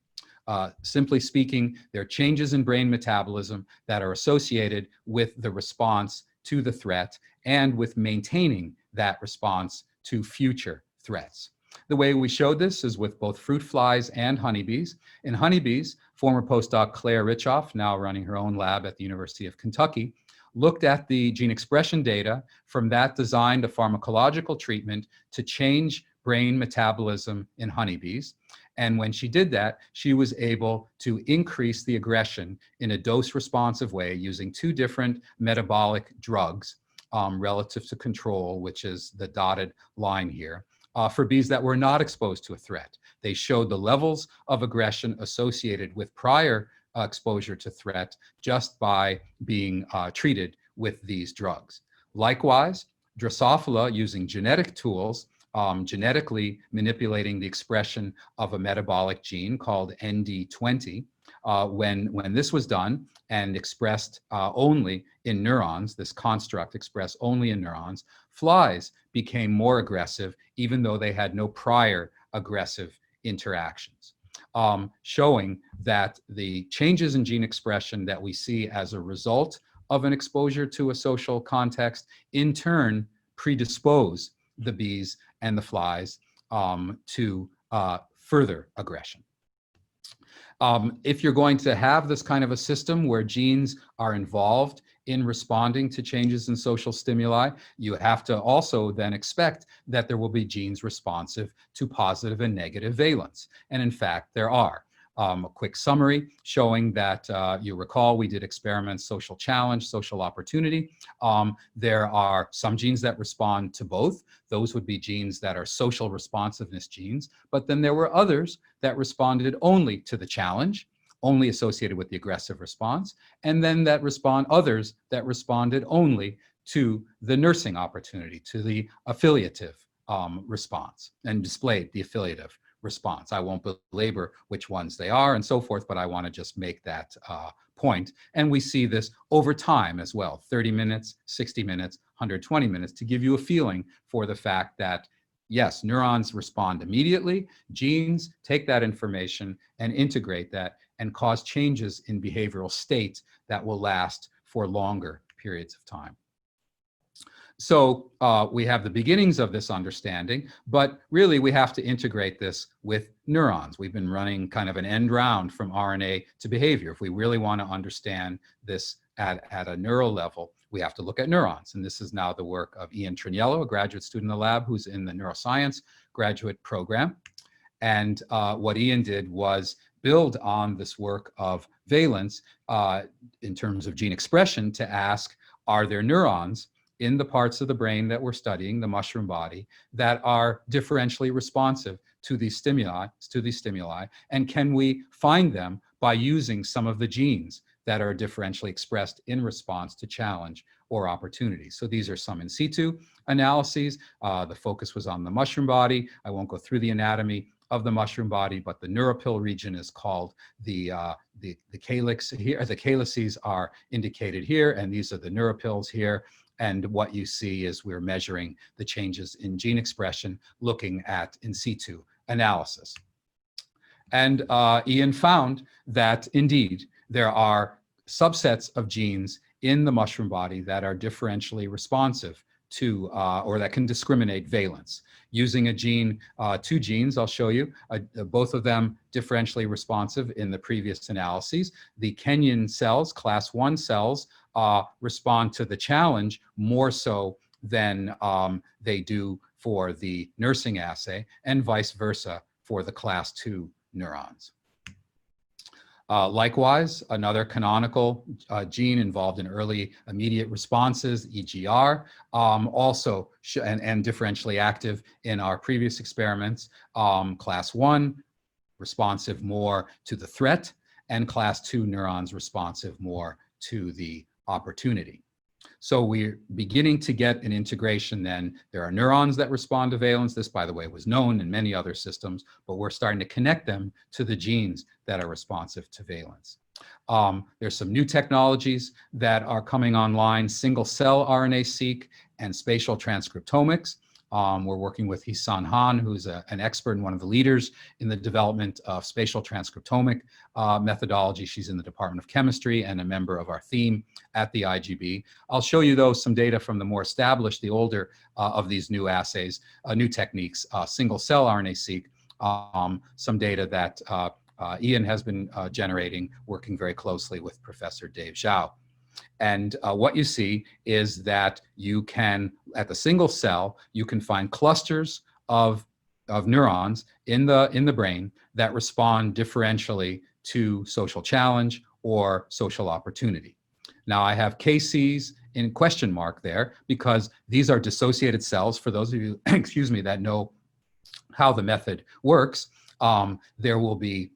Simply speaking, there are changes in brain metabolism that are associated with the response to the threat and with maintaining that response to future threats. The way we showed this is with both fruit flies and honeybees. In honeybees, former postdoc Claire Richoff, now running her own lab at the University of Kentucky, looked at the gene expression data. From that, designed a pharmacological treatment to change brain metabolism in honeybees. And when she did that, she was able to increase the aggression in a dose-responsive way using 2 different metabolic drugs relative to control, which is the dotted line here, for bees that were not exposed to a threat. They showed the levels of aggression associated with prior exposure to threat just by being treated with these drugs. Likewise, Drosophila, using genetic tools, genetically manipulating the expression of a metabolic gene called ND20. When this was done and expressed only in neurons, this construct expressed only in neurons, flies became more aggressive even though they had no prior aggressive interactions, showing that the changes in gene expression that we see as a result of an exposure to a social context in turn predispose the bees and the flies to further aggression. If you're going to have this kind of a system where genes are involved in responding to changes in social stimuli, you have to also then expect that there will be genes responsive to positive and negative valence. And in fact, there are. A quick summary showing that you recall we did experiments, social challenge, social opportunity. There are some genes that respond to both. Those would be genes that are social responsiveness genes. But then there were others that responded only to the challenge, only associated with the aggressive response. And then others that responded only to the nursing opportunity, to the affiliative response, and displayed the affiliative response. I won't belabor which ones they are and so forth, but I want to just make that point. And we see this over time as well, 30 minutes, 60 minutes, 120 minutes, to give you a feeling for the fact that, yes, neurons respond immediately. Genes take that information and integrate that and cause changes in behavioral states that will last for longer periods of time. So we have the beginnings of this understanding, but really we have to integrate this with neurons. We've been running kind of an end round from RNA to behavior. If we really want to understand this at a neural level, we have to look at neurons. And this is now the work of Ian Triniello, a graduate student in the lab who's in the neuroscience graduate program. And what Ian did was build on this work of valence in terms of gene expression to ask, are there neurons in the parts of the brain that we're studying, the mushroom body, that are differentially responsive to these stimuli, and can we find them by using some of the genes that are differentially expressed in response to challenge or opportunity. So these are some in situ analyses. The focus was on the mushroom body. I won't go through the anatomy of the mushroom body, but the neuropil region is called the calyx here. The calyces are indicated here, and these are the neuropils here. And what you see is we're measuring the changes in gene expression, looking at in situ analysis. And Ian found that indeed there are subsets of genes in the mushroom body that are differentially responsive to, or that can discriminate valence. Using a gene, two genes, I'll show you, both of them differentially responsive in the previous analyses. The Kenyan cells, class 1 cells, respond to the challenge more so than they do for the nursing assay, and vice versa for the class 2 neurons. Likewise, another canonical gene involved in early immediate responses, EGR, also and differentially active in our previous experiments. Class 1, responsive more to the threat, and class 2 neurons responsive more to the opportunity. So we're beginning to get an integration then. There are neurons that respond to valence. This, by the way, was known in many other systems, but we're starting to connect them to the genes that are responsive to valence. There's some new technologies that are coming online, single-cell RNA-seq and spatial transcriptomics. We're working with Hisan Han, who's an expert and one of the leaders in the development of spatial transcriptomic methodology. She's in the Department of Chemistry and a member of our theme at the IGB. I'll show you, though, some data from the more established, the older of these new assays, new techniques, single-cell RNA-seq, some data that Ian has been generating, working very closely with Professor Dave Zhao. And what you see is that you can, at the single cell, you can find clusters of neurons in the brain that respond differentially to social challenge or social opportunity. Now I have KCs in question mark there because these are dissociated cells. For those of you, excuse me, that know how the method works, there will be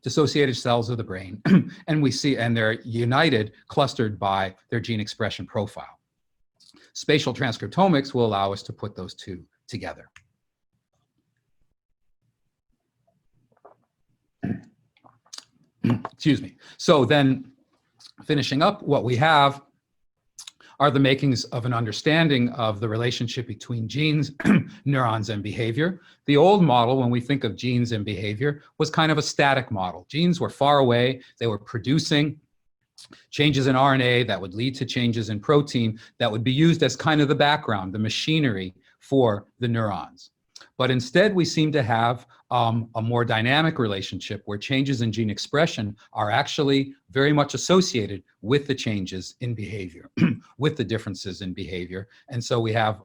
dissociated cells of the brain, and we see, and they're united, clustered by their gene expression profile. Spatial transcriptomics will allow us to put those two together. Excuse me. So then, finishing up, what we have are the makings of an understanding of the relationship between genes, neurons, and behavior. The old model, when we think of genes and behavior, was kind of a static model. Genes were far away. They were producing changes in RNA that would lead to changes in protein that would be used as kind of the background, the machinery for the neurons. But instead, we seem to have a more dynamic relationship where changes in gene expression are actually very much associated with the changes in behavior, with the differences in behavior. And so we have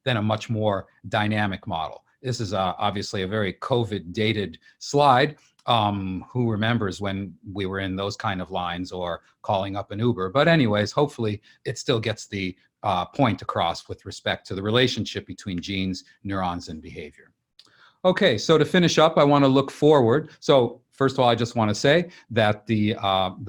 then a much more dynamic model. This is obviously a very COVID-dated slide. Who remembers when we were in those kind of lines or calling up an Uber? But anyways, hopefully it still gets the point across with respect to the relationship between genes, neurons, and behavior. Okay, so to finish up, I want to look forward. So first of all, I just want to say that the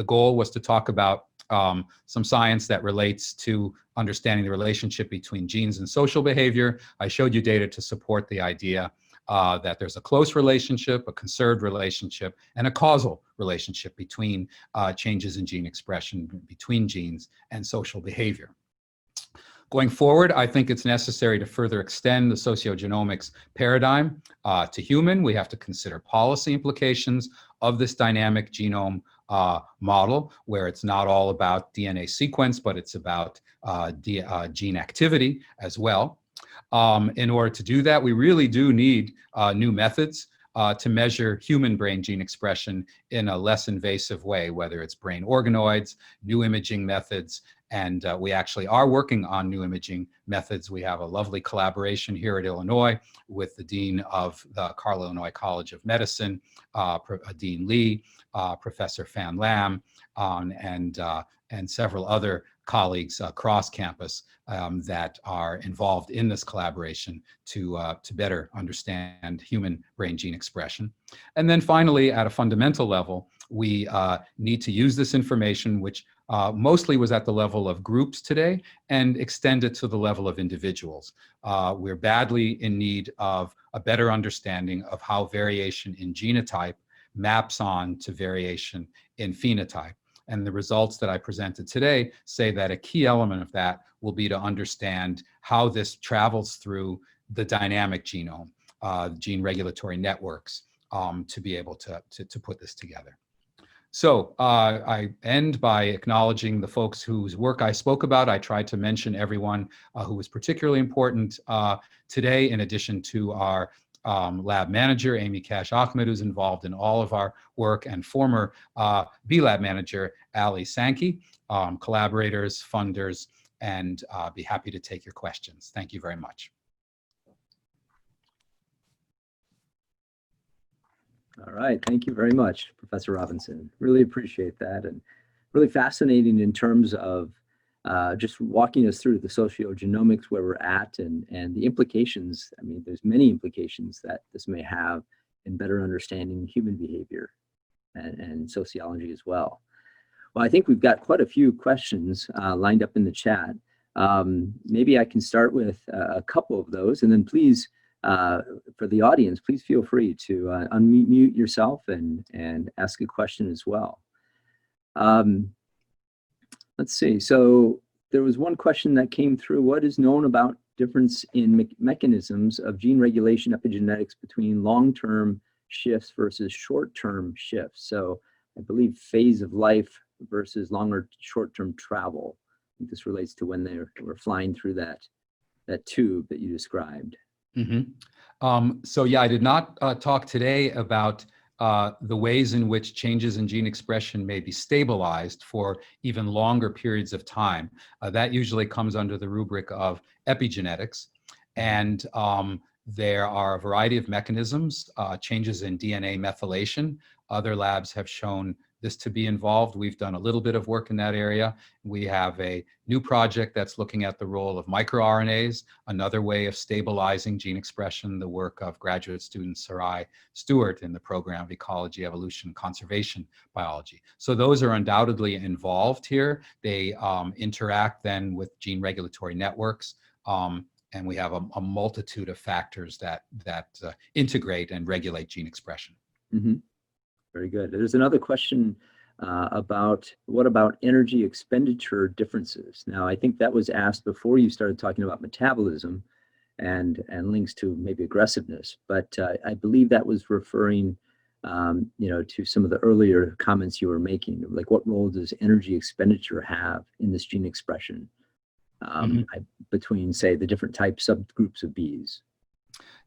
goal was to talk about some science that relates to understanding the relationship between genes and social behavior. I showed you data to support the idea that there's a close relationship, a conserved relationship, and a causal relationship between changes in gene expression between genes and social behavior. Going forward, I think it's necessary to further extend the sociogenomics paradigm to human. We have to consider policy implications of this dynamic genome model, where it's not all about DNA sequence, but it's about gene activity as well. In order to do that, we really do need new methods to measure human brain gene expression in a less invasive way, whether it's brain organoids, new imaging methods, and we actually are working on new imaging methods. We have a lovely collaboration here at Illinois with the Dean of the Carroll Illinois College of Medicine, Dean Lee, Professor Fan Lam, and several other colleagues across campus that are involved in this collaboration to better understand human brain gene expression. And then finally, at a fundamental level, We need to use this information, which mostly was at the level of groups today, and extend it to the level of individuals. We're badly in need of a better understanding of how variation in genotype maps on to variation in phenotype. And the results that I presented today say that a key element of that will be to understand how this travels through the dynamic genome, gene regulatory networks, to be able to put this together. So I end by acknowledging the folks whose work I spoke about. I tried to mention everyone who was particularly important today, in addition to our lab manager, Amy Cash Ahmed, who's involved in all of our work, and former B-Lab manager, Ali Sankey, collaborators, funders, and be happy to take your questions. Thank you very much. All right, thank you very much, Professor Robinson. Really appreciate that, and really fascinating in terms of just walking us through the sociogenomics, where we're at, and the implications. I mean, there's many implications that this may have in better understanding human behavior and sociology as well. Well, I think we've got quite a few questions lined up in the chat. Maybe I can start with a couple of those, and then please, for the audience, please feel free to unmute yourself and ask a question as well. Let's see. So there was one question that came through. What is known about difference in mechanisms of gene regulation epigenetics between long-term shifts versus short-term shifts? So I believe phase of life versus longer short-term travel. I think this relates to when they were flying through that tube that you described. Mm-hmm. So yeah, I did not talk today about the ways in which changes in gene expression may be stabilized for even longer periods of time. That usually comes under the rubric of epigenetics. And there are a variety of mechanisms, changes in DNA methylation. Other labs have shown this to be involved. We've done a little bit of work in that area. We have a new project that's looking at the role of microRNAs, another way of stabilizing gene expression, the work of graduate student Sarai Stewart in the program of Ecology, Evolution, Conservation Biology. So those are undoubtedly involved here. They interact then with gene regulatory networks. And we have a multitude of factors that integrate and regulate gene expression. Mm-hmm. Very good. There's another question about what about energy expenditure differences? Now, I think that was asked before you started talking about metabolism and links to maybe aggressiveness, but I believe that was referring, to some of the earlier comments you were making, like what role does energy expenditure have in this gene expression between, say, the different subgroups of bees?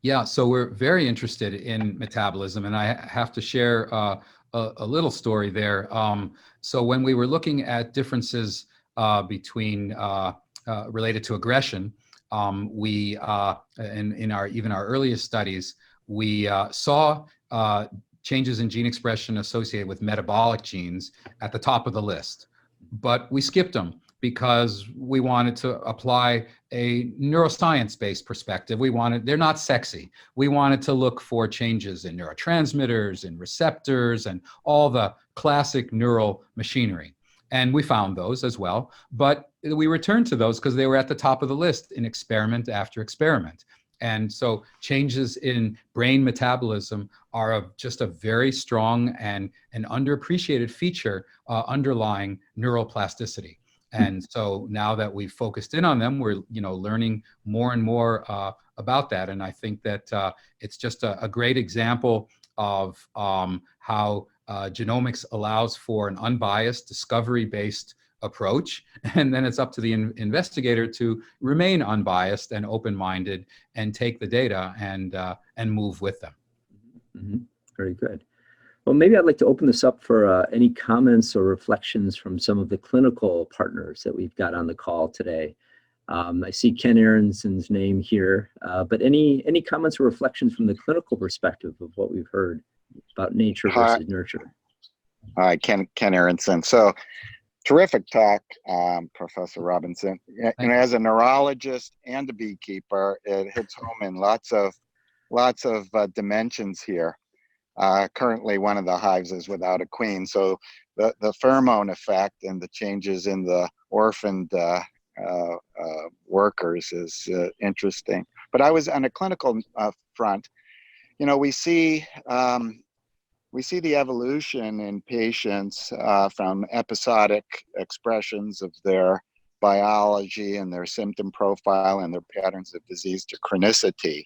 Yeah, so we're very interested in metabolism, and I have to share a little story there. So when we were looking at differences between related to aggression, we in our earliest studies, we saw changes in gene expression associated with metabolic genes at the top of the list, but we skipped them because we wanted to apply a neuroscience-based perspective. They're not sexy. We wanted to look for changes in neurotransmitters, in receptors, and all the classic neural machinery. And we found those as well, but we returned to those because they were at the top of the list in experiment after experiment. And so changes in brain metabolism are just a very strong and an underappreciated feature underlying neuroplasticity. And so now that we've focused in on them, we're learning more and more about that. And I think that it's just a great example of how genomics allows for an unbiased, discovery-based approach. And then it's up to the investigator to remain unbiased and open-minded and take the data and move with them. Mm-hmm. Very good. Well, maybe I'd like to open this up for any comments or reflections from some of the clinical partners that we've got on the call today. I see Ken Aronson's name here, but any comments or reflections from the clinical perspective of what we've heard about nature versus nurture? Hi, Ken Aronson. So, terrific talk, Professor Robinson. And as a neurologist and a beekeeper, it hits home in lots of dimensions here. Currently, one of the hives is without a queen. So the pheromone effect and the changes in the orphaned workers is interesting. But I was on a clinical front. You know, we see the evolution in patients from episodic expressions of their biology and their symptom profile and their patterns of disease to chronicity.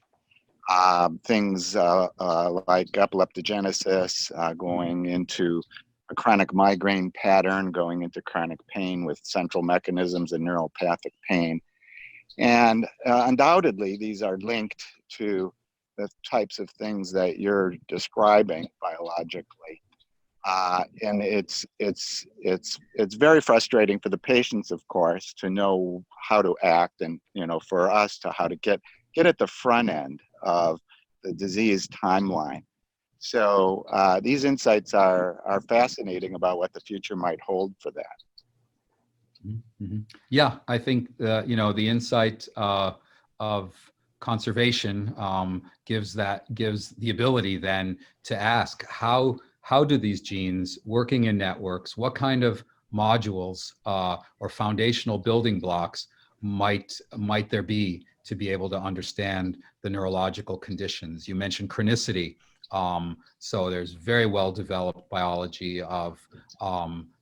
Things like epileptogenesis, going into a chronic migraine pattern, going into chronic pain with central mechanisms and neuropathic pain. And undoubtedly, these are linked to the types of things that you're describing biologically. And it's very frustrating for the patients, of course, to know how to act, and for us to how to get at the front end of the disease timeline. So these insights are fascinating about what the future might hold for that. Mm-hmm. Yeah, I think the insight of conservation gives the ability then to ask how do these genes working in networks, what kind of modules or foundational building blocks might there be to be able to understand the neurological conditions. You mentioned chronicity. So there's very well developed biology of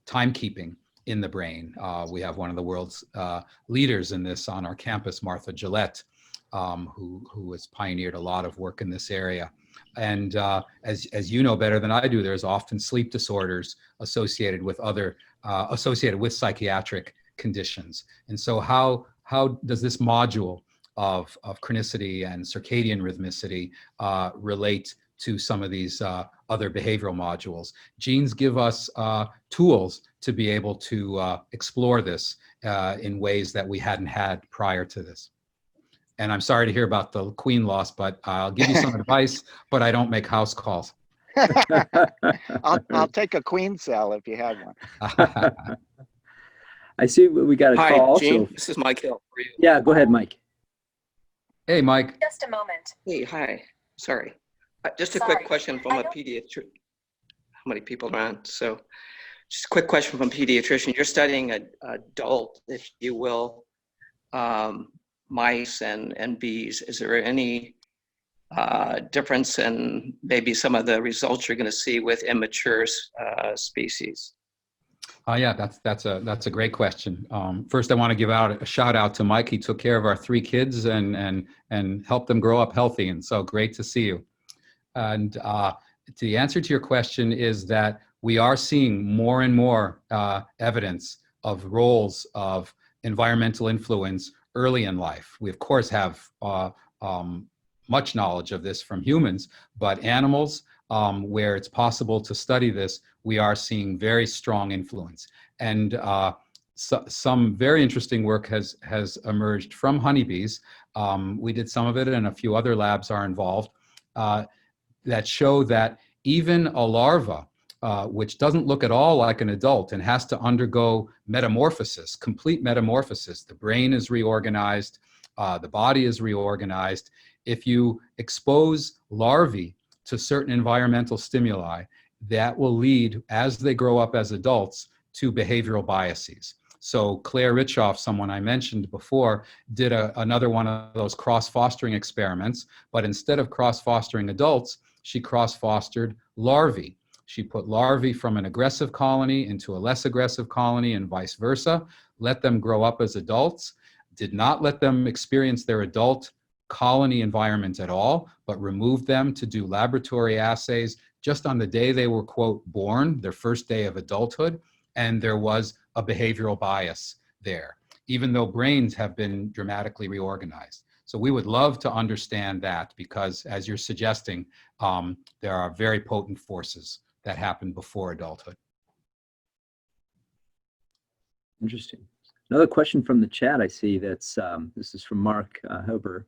timekeeping in the brain. We have one of the world's leaders in this on our campus, Martha Gillette, who has pioneered a lot of work in this area. And as you know better than I do, there's often sleep disorders associated with psychiatric conditions. And so how does this module of chronicity and circadian rhythmicity relate to some of these other behavioral modules? Genes give us tools to be able to explore this in ways that we hadn't had prior to this. And I'm sorry to hear about the queen loss, but I'll give you some advice, but I don't make house calls. I'll take a queen cell if you have one. I see we got a call. Hi, Gene. So this is Mike Hill. yeah, go ahead, Mike. Hey, Mike. Just a moment. Hey, hi. Sorry. Just a quick question from a pediatrician. How many people are on? So just a quick question from a pediatrician. You're studying adult, if you will, mice and bees. Is there any difference in maybe some of the results you're going to see with immature species? Yeah, that's a great question. First, I want to give out a shout out to Mike. He took care of our 3 kids and helped them grow up healthy. And so great to see you. And the answer to your question is that we are seeing more and more evidence of roles of environmental influence early in life. We, of course, have much knowledge of this from humans, but animals, where it's possible to study this, we are seeing very strong influence. And some very interesting work has emerged from honeybees. We did some of it, and a few other labs are involved, that show that even a larva, which doesn't look at all like an adult and has to undergo metamorphosis, complete metamorphosis. The brain is reorganized, the body is reorganized. If you expose larvae to certain environmental stimuli, that will lead, as they grow up as adults, to behavioral biases. So Claire Richoff, someone I mentioned before, did another one of those cross-fostering experiments, but instead of cross-fostering adults, she cross-fostered larvae. She put larvae from an aggressive colony into a less aggressive colony and vice versa, let them grow up as adults, did not let them experience their adult colony environment at all, but removed them to do laboratory assays just on the day they were, quote, born, their first day of adulthood, and there was a behavioral bias there, even though brains have been dramatically reorganized. So we would love to understand that because, as you're suggesting, there are very potent forces that happen before adulthood. Interesting. Another question from the chat I see that's, this is from Mark Hober.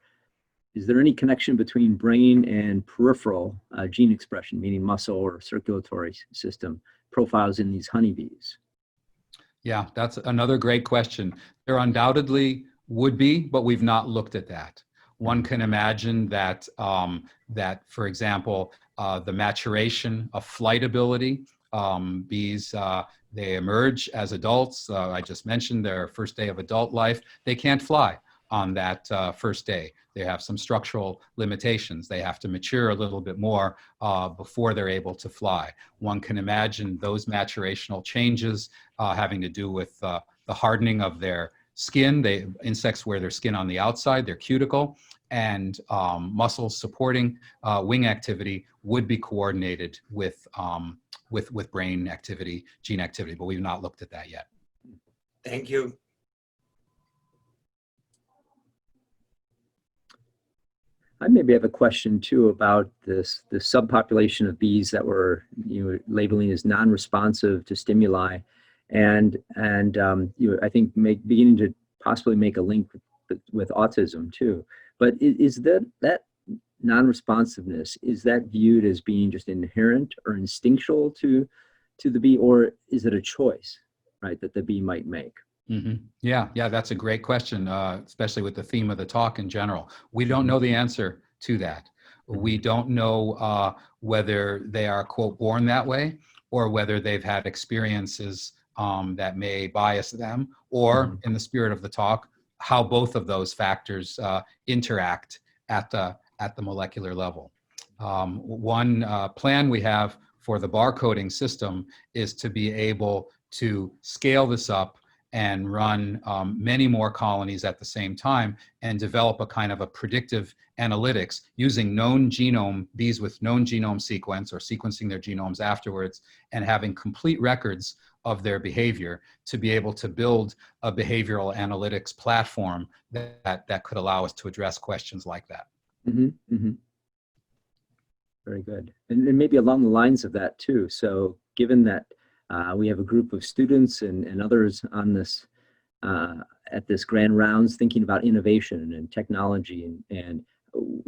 Is there any connection between brain and peripheral gene expression, meaning muscle or circulatory system profiles in these honeybees? Yeah, that's another great question. There undoubtedly would be, but we've not looked at that. One can imagine that, for example, the maturation of flight ability. Bees, they emerge as adults. I just mentioned their first day of adult life. They can't fly on that first day. They have some structural limitations. They have to mature a little bit more before they're able to fly. One can imagine those maturational changes having to do with the hardening of their skin. Insects wear their skin on the outside, their cuticle, and muscles supporting wing activity would be coordinated with brain activity, gene activity, but we've not looked at that yet. Thank you. I maybe have a question too about the subpopulation of bees that were labeling as non-responsive to stimuli, and I think beginning to possibly make a link with autism too. But is that non-responsiveness, is that viewed as being just inherent or instinctual to the bee, or is it a choice, right, that the bee might make? Mm-hmm. Yeah, that's a great question, especially with the theme of the talk in general. We don't know the answer to that. We don't know whether they are, quote, born that way, or whether they've had experiences that may bias them, or in the spirit of the talk, how both of those factors interact at the molecular level. One plan we have for the barcoding system is to be able to scale this up and run many more colonies at the same time and develop a kind of a predictive analytics using known genome, bees with known genome sequence or sequencing their genomes afterwards, and having complete records of their behavior to be able to build a behavioral analytics platform that could allow us to address questions like that. Very good. And maybe along the lines of that too. So given that we have a group of students and others on this at this grand rounds thinking about innovation and technology, and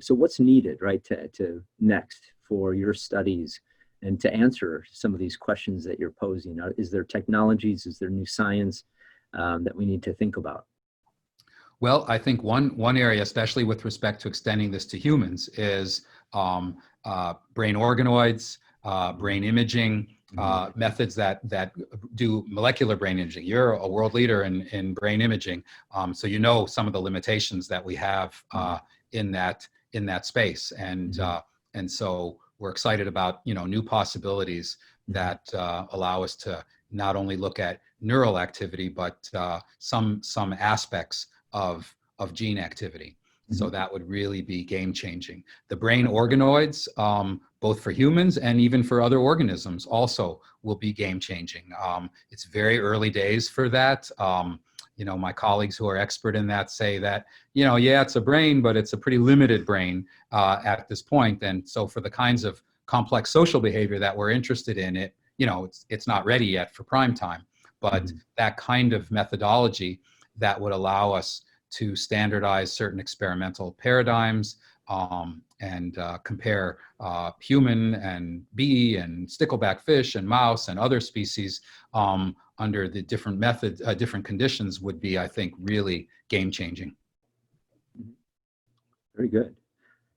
so what's needed, right, to next for your studies and to answer some of these questions that you're posing? Is there technologies, is there new science that we need to think about? Well, I think one area, especially with respect to extending this to humans, is brain organoids, brain imaging, methods that do molecular brain imaging. You're a world leader in brain imaging, so you know some of the limitations that we have in that space, and so we're excited about new possibilities that allow us to not only look at neural activity, but some aspects of gene activity. So that would really be game changing. The brain organoids, both for humans and even for other organisms, also will be game changing. It's very early days for that. My colleagues who are expert in that say that, yeah, it's a brain, but it's a pretty limited brain at this point. And so for the kinds of complex social behavior that we're interested in, it's not ready yet for prime time. But that kind of methodology that would allow us to standardize certain experimental paradigms and compare human and bee and stickleback fish and mouse and other species under the different methods, different conditions would be, I think, really game changing. Very good.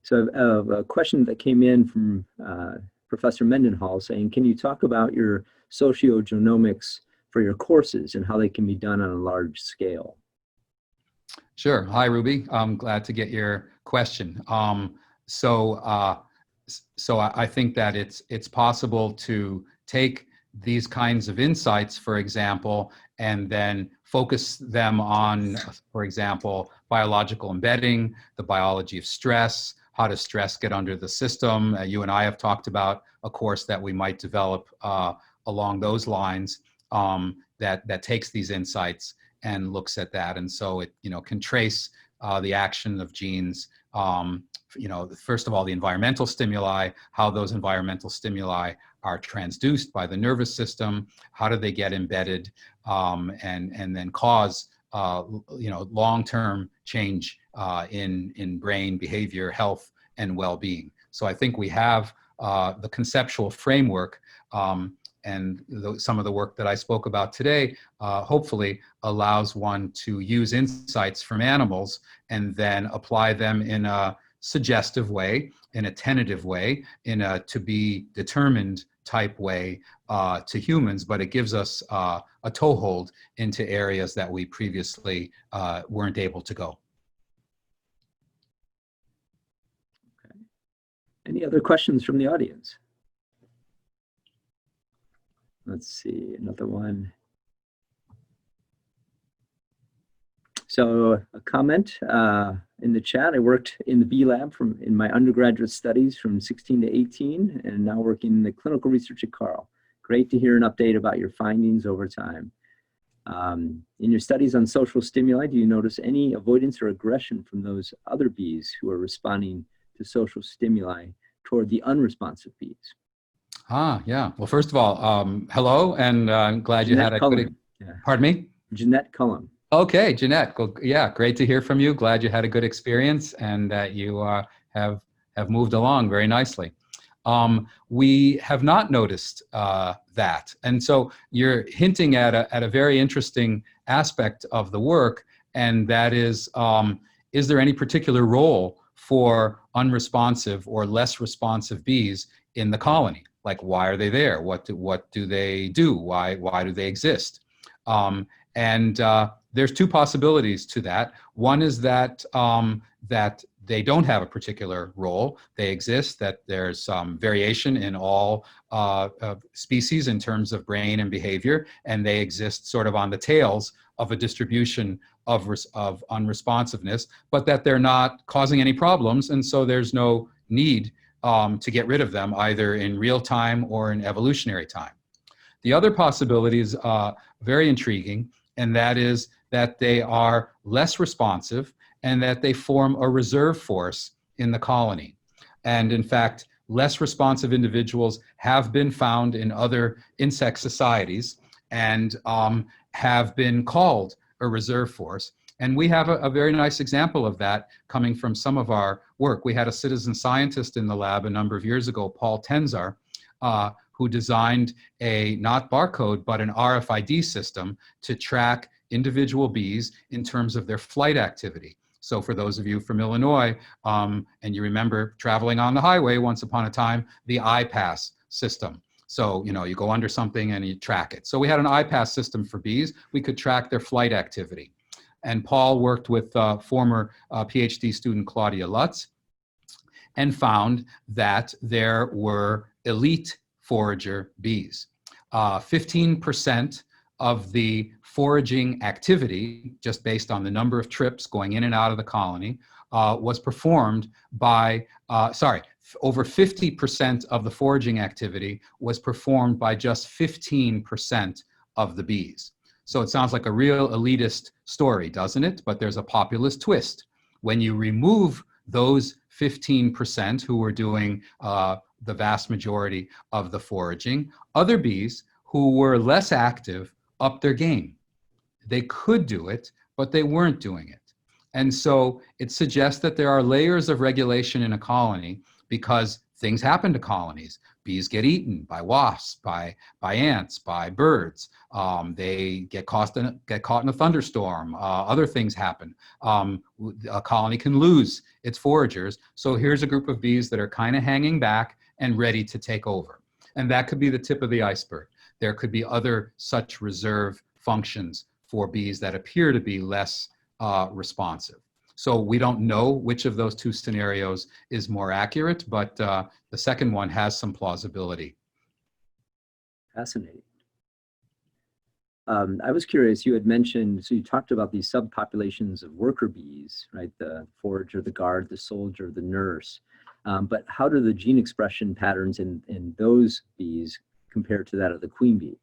So a question that came in from Professor Mendenhall saying, can you talk about your sociogenomics for your courses and how they can be done on a large scale? Sure. Hi, Ruby. I'm glad to get your question. So I think that it's possible to take these kinds of insights, for example, and then focus them on, for example, biological embedding, the biology of stress, how does stress get under the system. You and I have talked about a course that we might develop along those lines that takes these insights and looks at that. And so it can trace the action of genes, first of all, the environmental stimuli, how those environmental stimuli are transduced by the nervous system, how do they get embedded, and then cause long-term change in brain behavior, health, and well-being. So I think we have the conceptual framework, and some of the work that I spoke about today hopefully allows one to use insights from animals and then apply them in a suggestive way, in a tentative way, in a to be determined type way to humans, but it gives us a toehold into areas that we previously weren't able to go. Okay. Any other questions from the audience? Let's see, another one. So a comment in the chat, I worked in the B lab in my undergraduate studies from 16 to 18, and now working in the clinical research at Carroll. Great to hear an update about your findings over time. In your studies on social stimuli, do you notice any avoidance or aggression from those other bees who are responding to social stimuli toward the unresponsive bees? Yeah. Well, first of all, hello, and I'm glad you had a good, pardon me? Jeanette Cullum. Okay, Jeanette. Well, yeah, great to hear from you. Glad you had a good experience and that you have moved along very nicely. We have not noticed that. And so you're hinting at a very interesting aspect of the work, and that is there any particular role for unresponsive or less responsive bees in the colony? Like, why are they there? What do they do? Why do they exist? There's two possibilities to that. One is that that they don't have a particular role. They exist, that there's some variation in all species in terms of brain and behavior, and they exist sort of on the tails of a distribution of unresponsiveness, but that they're not causing any problems, and so there's no need to get rid of them either in real time or in evolutionary time. The other possibility is very intriguing, and that is that they are less responsive and that they form a reserve force in the colony. And in fact, less responsive individuals have been found in other insect societies and have been called a reserve force. And we have a very nice example of that coming from some of our work. We had a citizen scientist in the lab a number of years ago, Paul Tenzar, who designed a, not barcode, but an RFID system to track individual bees in terms of their flight activity. So for those of you from Illinois, and you remember traveling on the highway once upon a time, the I-Pass system. So, you know, you go under something and you track it. So we had an I-Pass system for bees. We could track their flight activity. And Paul worked with former PhD student Claudia Lutz and found that there were elite forager bees. 15% of the foraging activity, just based on the number of trips going in and out of the colony, was performed by, over 50% of the foraging activity was performed by just 15% of the bees. So it sounds like a real elitist story, doesn't it? But there's a populist twist. When you remove those 15% who were doing the vast majority of the foraging, other bees who were less active upped their game. They could do it, but they weren't doing it. And so it suggests that there are layers of regulation in a colony because things happen to colonies. Bees get eaten by wasps, by ants, by birds. They get caught in a thunderstorm. Other things happen. A colony can lose its foragers. So here's a group of bees that are kind of hanging back and ready to take over. And that could be the tip of the iceberg. There could be other such reserve functions for bees that appear to be less responsive. So we don't know which of those two scenarios is more accurate, but the second one has some plausibility. Fascinating. I was curious, you had mentioned, so you talked about these subpopulations of worker bees, right? The forager, the guard, the soldier, the nurse. But how do the gene expression patterns in those bees compare to that of the queen bee?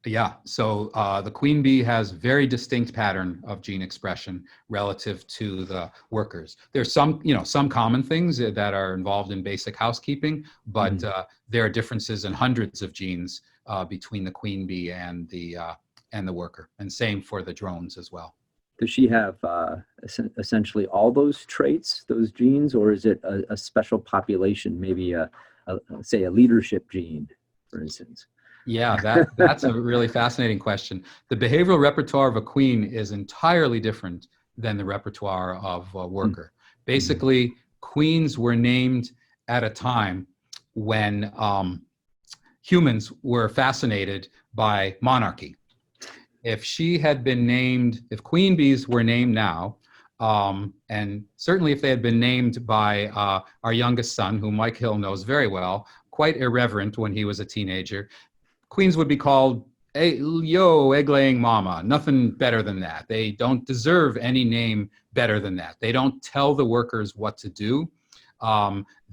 Yeah, so the queen bee has very distinct pattern of gene expression relative to the workers. There's some, some common things that are involved in basic housekeeping, but there are differences in hundreds of genes between the queen bee and the worker, and same for the drones as well. Does she have essentially all those traits, those genes, or is it a special population, maybe say a leadership gene, for instance? Yeah, that's a really fascinating question. The behavioral repertoire of a queen is entirely different than the repertoire of worker. Basically, queens were named at a time when humans were fascinated by monarchy. If she had been named, if queen bees were named now, and certainly if they had been named by our youngest son, whom Mike Hill knows very well, quite irreverent when he was a teenager, queens would be called, hey, yo, egg-laying mama, nothing better than that. They don't deserve any name better than that. They don't tell the workers what to do.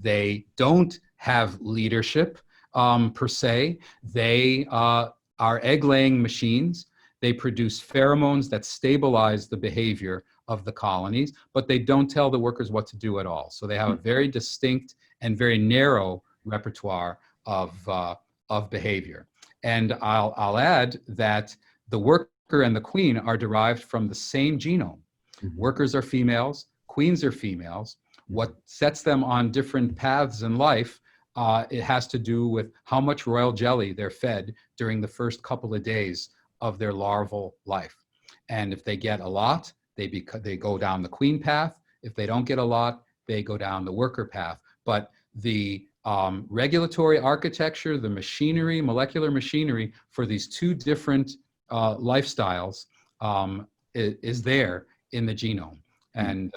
They don't have leadership per se. They are egg-laying machines. They produce pheromones that stabilize the behavior of the colonies, but they don't tell the workers what to do at all. So they have a very distinct and very narrow repertoire of behavior. And I'll add that the worker and the queen are derived from the same genome. Workers are females, queens are females. What sets them on different paths in life, it has to do with how much royal jelly they're fed during the first couple of days of their larval life. And if they get a lot, they go down the queen path. If they don't get a lot, they go down the worker path. But the regulatory architecture, the machinery, molecular machinery for these two different lifestyles is there in the genome. And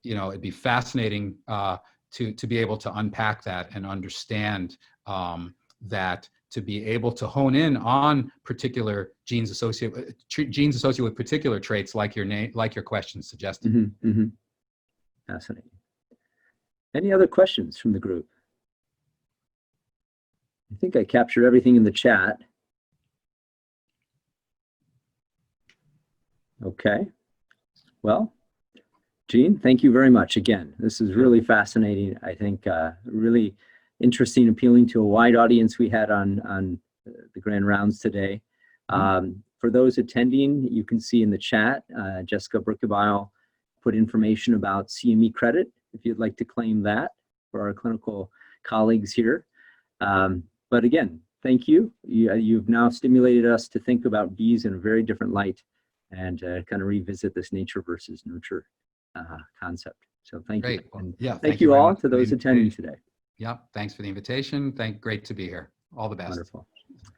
you know, it'd be fascinating to be able to unpack that and understand that, to be able to hone in on particular genes associated with particular traits, like your question suggested. Fascinating. Any other questions from the group? I think I captured everything in the chat. Okay. Well, Gene, thank you very much again. This is really fascinating. I think really interesting, appealing to a wide audience we had on the Grand Rounds today. For those attending, you can see in the chat, Jessica Brookabile put information about CME credit, if you'd like to claim that for our clinical colleagues here. But again, thank you. You've now stimulated us to think about bees in a very different light and kind of revisit this nature versus nurture concept. So thank you. Well, yeah, thank you all to those attending today. Yeah, thanks for the invitation. Great to be here. All the best. Wonderful.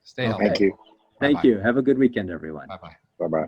Stay healthy. Thank you. Thank you. Have a good weekend, everyone. Bye-bye. Bye-bye.